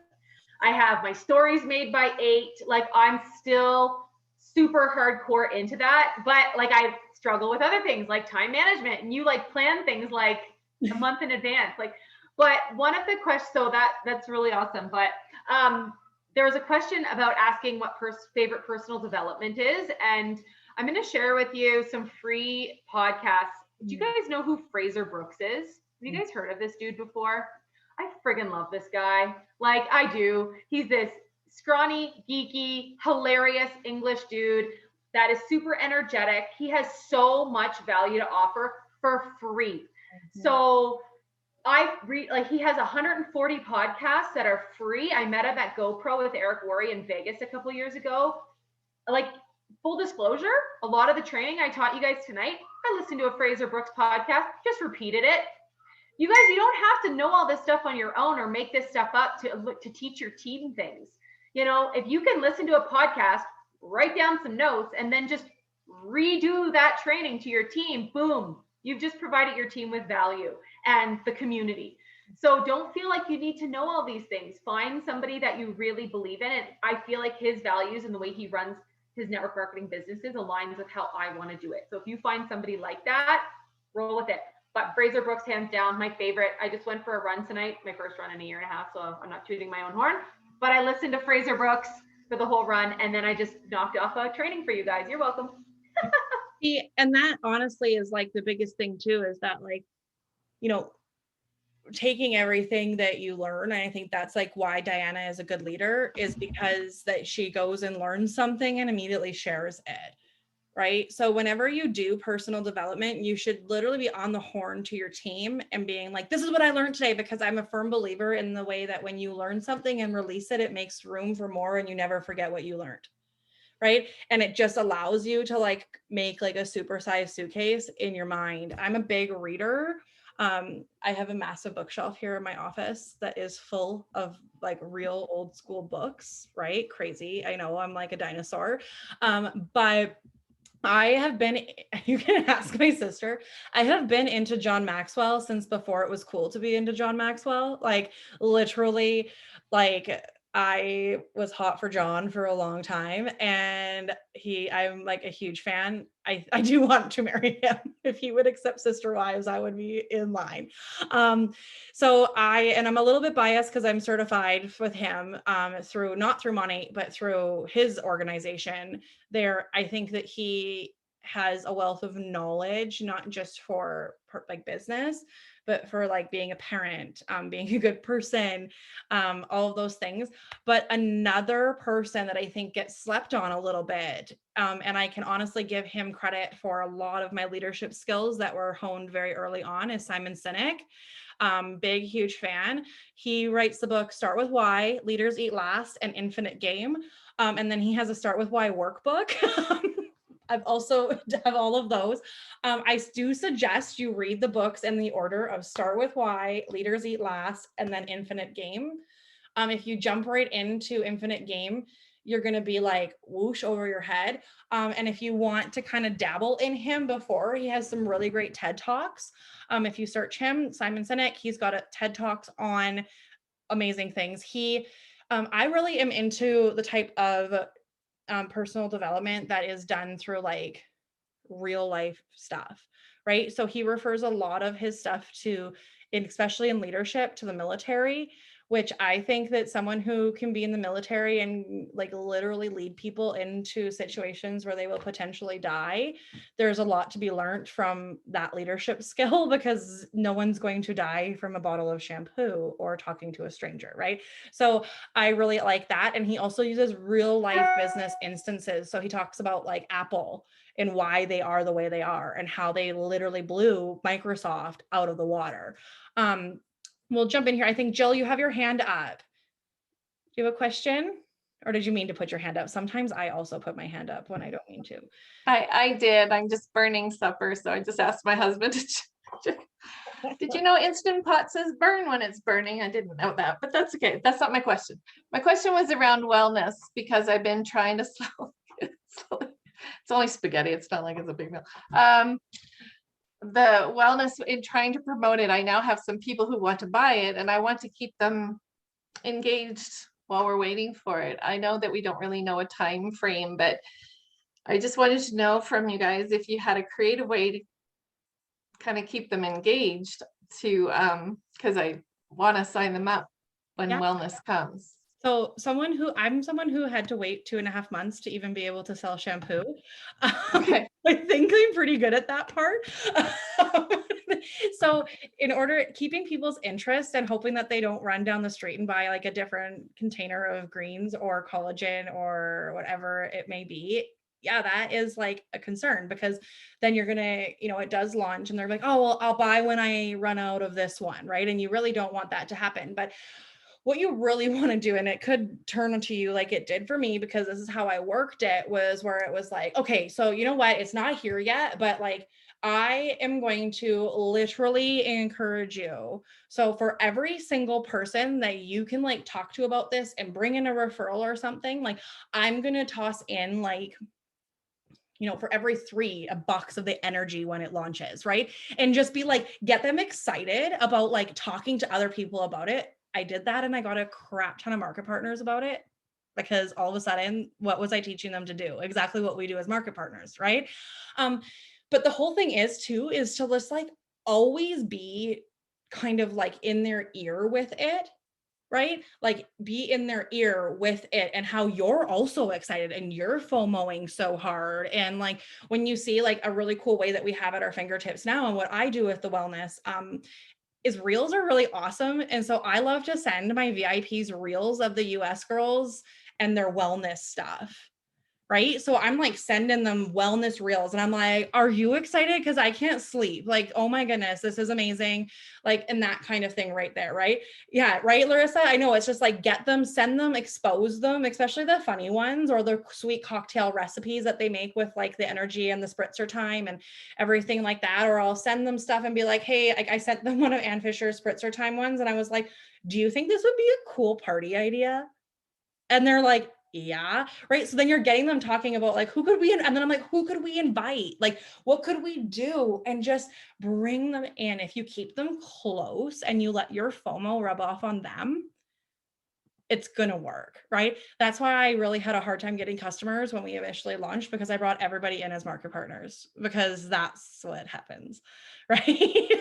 I have my stories made by 8. Like, I'm still super hardcore into that, but like I struggle with other things like time management, and you like plan things like a month in advance. Like, but one of the questions, so that's really awesome. But there was a question about asking what favorite personal development is, and I'm going to share with you some free podcasts. Do you guys know who Fraser Brooks is? Have you guys heard of this dude before? I friggin' love this guy. Like, I do. He's this scrawny, geeky, hilarious English dude that is super energetic. He has so much value to offer for free. So like, he has 140 podcasts that are free. I met him at GoPro with Eric Worre in Vegas a couple years ago. Like, full disclosure, a lot of the training I taught you guys tonight, I listened to a Fraser Brooks podcast, just repeated it. You guys, you don't have to know all this stuff on your own or make this stuff up to teach your team things. You know, if you can listen to a podcast, write down some notes, and then just redo that training to your team, boom, you've just provided your team with value and the community. So don't feel like you need to know all these things. Find somebody that you really believe in. And I feel like his values and the way he runs his network marketing businesses aligns with how I want to do it. So if you find somebody like that, roll with it. But Fraser Brooks, hands down, my favorite. I just went for a run tonight, my first run in 1.5 years, so I'm not tooting my own horn. But I listened to Fraser Brooks for the whole run, and then I just knocked off a training for you guys. You're welcome. And that honestly is like the biggest thing too, is that, like, you know, taking everything that you learn. And I think that's like why Diana is a good leader, is because that she goes and learns something and immediately shares it. Right. So whenever you do personal development, you should literally be on the horn to your team and being like, this is what I learned today, because I'm a firm believer in the way that when you learn something and release it, it makes room for more and you never forget what you learned. Right. And it just allows you to like make like a supersized suitcase in your mind. I'm a big reader. I have a massive bookshelf here in my office that is full of like real old school books, right? Crazy. I know I'm like a dinosaur. But I have been, you can ask my sister, I have been into John Maxwell since before it was cool to be into John Maxwell. Like, literally, like, I was hot for John for a long time, and I'm like a huge fan. I do want to marry him. If he would accept sister wives, I would be in line. So I'm a little bit biased because I'm certified with him through, not through money, but through his organization there. I think that he has a wealth of knowledge, not just for like business, but for like being a parent, being a good person, all of those things. But another person that I think gets slept on a little bit, and I can honestly give him credit for a lot of my leadership skills that were honed very early on, is Simon Sinek. Big, huge fan. He writes the book Start With Why, Leaders Eat Last, and Infinite Game. And then he has a Start With Why workbook. I've also have all of those. I do suggest you read the books in the order of Start With Why, Leaders Eat Last, and then Infinite Game. If you jump right into Infinite Game, you're going to be like whoosh over your head. And if you want to kind of dabble in him before, he has some really great TED Talks. If you search him, Simon Sinek, he's got a TED Talks on amazing things. I really am into the type of personal development that is done through like real life stuff, right? So he refers a lot of his stuff to, especially in leadership, to the military, which I think that someone who can be in the military and like literally lead people into situations where they will potentially die, there's a lot to be learned from that leadership skill, because no one's going to die from a bottle of shampoo or talking to a stranger, right? So I really like that. And he also uses real life business instances. So he talks about like Apple and why they are the way they are and how they literally blew Microsoft out of the water. We'll jump in here. I think, Jill, you have your hand up. Do you have a question? Or did you mean to put your hand up? Sometimes I also put my hand up when I don't mean to. I did. I'm just burning supper, so I just asked my husband to check. Did you know Instant Pot says burn when it's burning? I didn't know that, but that's okay. That's not my question. My question was around wellness because I've been trying to it's only spaghetti. It's not like it's a big meal. The wellness in trying to promote it, I now have some people who want to buy it, and I want to keep them engaged while we're waiting for it. I know that we don't really know a time frame, but I just wanted to know from you guys if you had a creative way to kind of keep them engaged to because I want to sign them up when wellness comes. So I'm someone who had to wait 2.5 months to even be able to sell shampoo. Okay. I think I'm pretty good at that part. So in order keeping people's interest and hoping that they don't run down the street and buy like a different container of greens or collagen or whatever it may be, yeah, that is like a concern, because then you're gonna, it does launch and they're like, oh, well, I'll buy when I run out of this one, right? And you really don't want that to happen. But what you really want to do, and it could turn into you like it did for me, because this is how I worked it, was where it was like, okay, so you know what, it's not here yet, but like I am going to literally encourage you. So for every single person that you can like talk to about this and bring in a referral or something, like I'm going to toss in like, for every 3, a box of the energy when it launches, right? And just be like, get them excited about like talking to other people about it. I did that and I got a crap ton of market partners about it, because all of a sudden, what was I teaching them to do? Exactly what we do as market partners, right? But the whole thing is to just like always be kind of like in their ear with it, right? Like be in their ear with it and how you're also excited and you're FOMOing so hard. And like when you see like a really cool way that we have at our fingertips now, and what I do with the wellness, is reels are really awesome. And so I love to send my VIPs reels of the US girls and their wellness stuff. Right. So I'm like sending them wellness reels and I'm like, are you excited? Because I can't sleep. Like, oh my goodness, this is amazing. Like, and that kind of thing right there. Right. Yeah. Right, Larissa. I know, it's just like, get them, send them, expose them, especially the funny ones or the sweet cocktail recipes that they make with like the energy and the spritzer time and everything like that. Or I'll send them stuff and be like, hey, I sent them one of Ann Fisher's spritzer time ones. And I was like, do you think this would be a cool party idea? And they're like, yeah, right. So then you're getting them talking about like, and then I'm like, who could we invite? Like, what could we do? And just bring them in. If you keep them close and you let your FOMO rub off on them, it's going to work, right? That's why I really had a hard time getting customers when we initially launched, because I brought everybody in as market partners, because that's what happens, right?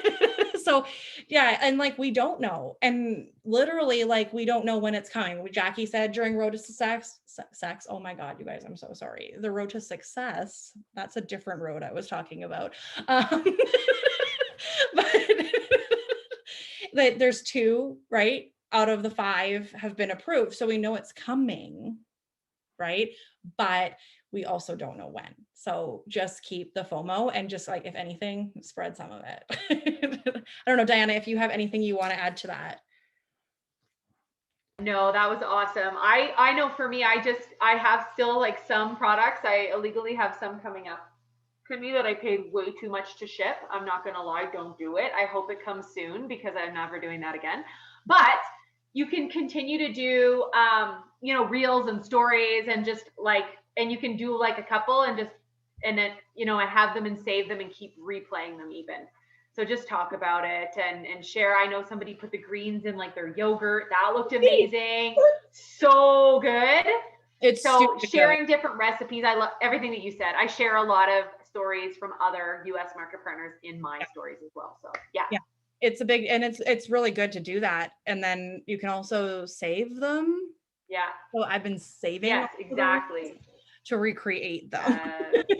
So yeah, and like we don't know, and literally like we don't know when it's coming. Jackie said during Road to Success, oh my God, you guys, I'm so sorry. The Road to Success, that's a different road I was talking about. But there's 2, right, out of the 5 have been approved. So we know it's coming, right? But we also don't know when. So just keep the FOMO and just like, if anything, spread some of it. I don't know, Diana, if you have anything you want to add to that. No, that was awesome. I know for me, I have still like some products. I illegally have some coming up. Could be that I paid way too much to ship. I'm not going to lie. Don't do it. I hope it comes soon, because I'm never doing that again. But you can continue to do, reels and stories, and just like, and you can do like a couple and then, I have them and save them and keep replaying them even. So just talk about it and share. I know somebody put the greens in like their yogurt. That looked amazing. So good. It's so sharing different recipes. I love everything that you said. I share a lot of stories from other US market partners in my stories as well. So yeah. It's a big, and it's really good to do that. And then you can also save them. Yeah. So I've been saving. Yes, exactly. To recreate them.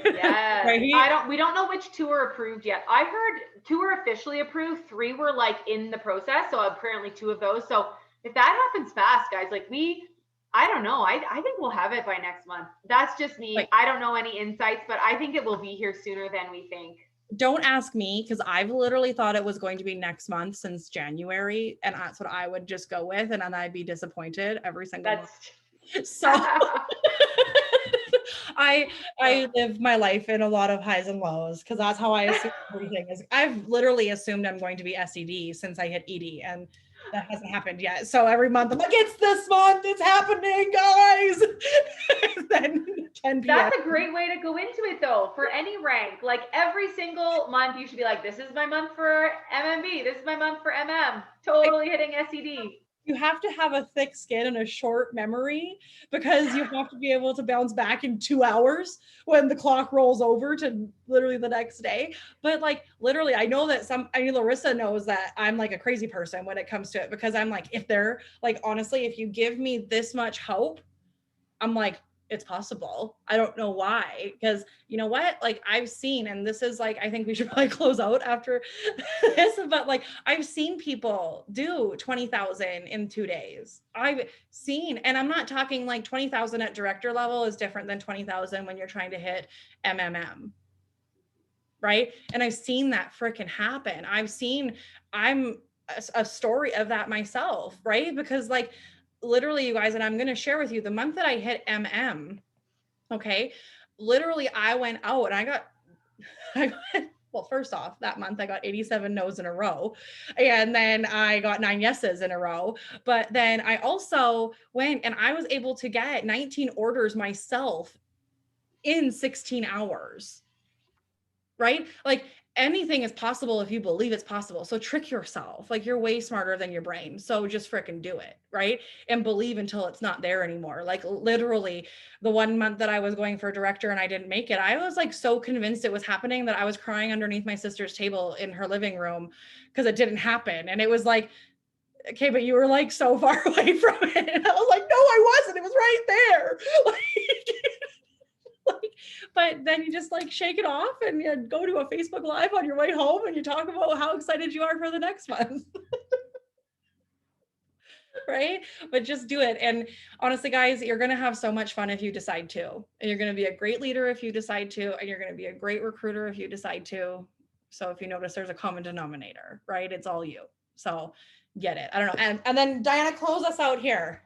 Yeah. Right? We don't know which 2 are approved yet. I heard 2 are officially approved, 3 were like in the process. So apparently 2 of those. So if that happens fast, guys, like I don't know. I think we'll have it by next month. That's just me. Like, I don't know any insights, but I think it will be here sooner than we think. Don't ask me, because I've literally thought it was going to be next month since January, and that's what I would just go with, and then I'd be disappointed every single month. So I live my life in a lot of highs and lows because that's how I assume everything is. I've literally assumed I'm going to be SED since I hit ED, and that hasn't happened yet. So every month I'm like, it's this month, it's happening, guys. Then 10 p.m. That's a great way to go into it though, for any rank. Like every single month you should be like, this is my month for MMB, this is my month for MM, totally hitting SED. You have to have a thick skin and a short memory because you have to be able to bounce back in 2 hours when the clock rolls over to literally the next day. But like literally, I know that Larissa knows that I'm like a crazy person when it comes to it, because I'm like, if they're like, honestly, if you give me this much hope, I'm like, it's possible. I don't know why, because you know what, like I've seen, and this is like, I think we should probably close out after this, but like I've seen people do 20,000 in 2 days. I've seen, and I'm not talking like 20,000 at director level is different than 20,000 when you're trying to hit MMM, right? And I've seen that freaking happen. I'm a story of that myself, right? Because like literally, you guys, and I'm going to share with you the month that I hit MM. Okay. Literally, I went out and I got, well, first off, that month I got 87 no's in a row. And then I got 9 yeses in a row. But then I also went and I was able to get 19 orders myself in 16 hours. Right? Like anything is possible if you believe it's possible. So trick yourself. Like you're way smarter than your brain. So just freaking do it, right? And believe until it's not there anymore. Like literally the 1 month that I was going for director and I didn't make it, I was like so convinced it was happening that I was crying underneath my sister's table in her living room because it didn't happen. And it was like, okay, but you were like so far away from it. And I was like, no, I wasn't. It was right there. But then you just like shake it off and you go to a Facebook Live on your way home and you talk about how excited you are for the next month. Right? But just do it. And honestly, guys, you're going to have so much fun if you decide to. And you're going to be a great leader if you decide to. And you're going to be a great recruiter if you decide to. So if you notice there's a common denominator, right? It's all you. So get it. I don't know. And then Diana, close us out here.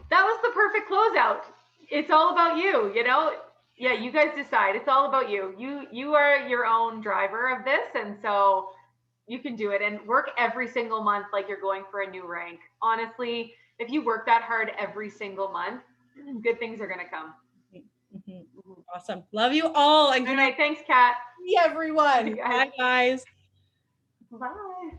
That was the perfect closeout. It's all about you, you know? Yeah, you guys decide. It's all about you. You are your own driver of this, and so you can do it and work every single month like you're going for a new rank. Honestly, if you work that hard every single month, good things are going to come. Mm-hmm. Awesome. Love you all. And good night. Thanks, Kat. See everyone. Bye, guys. Bye.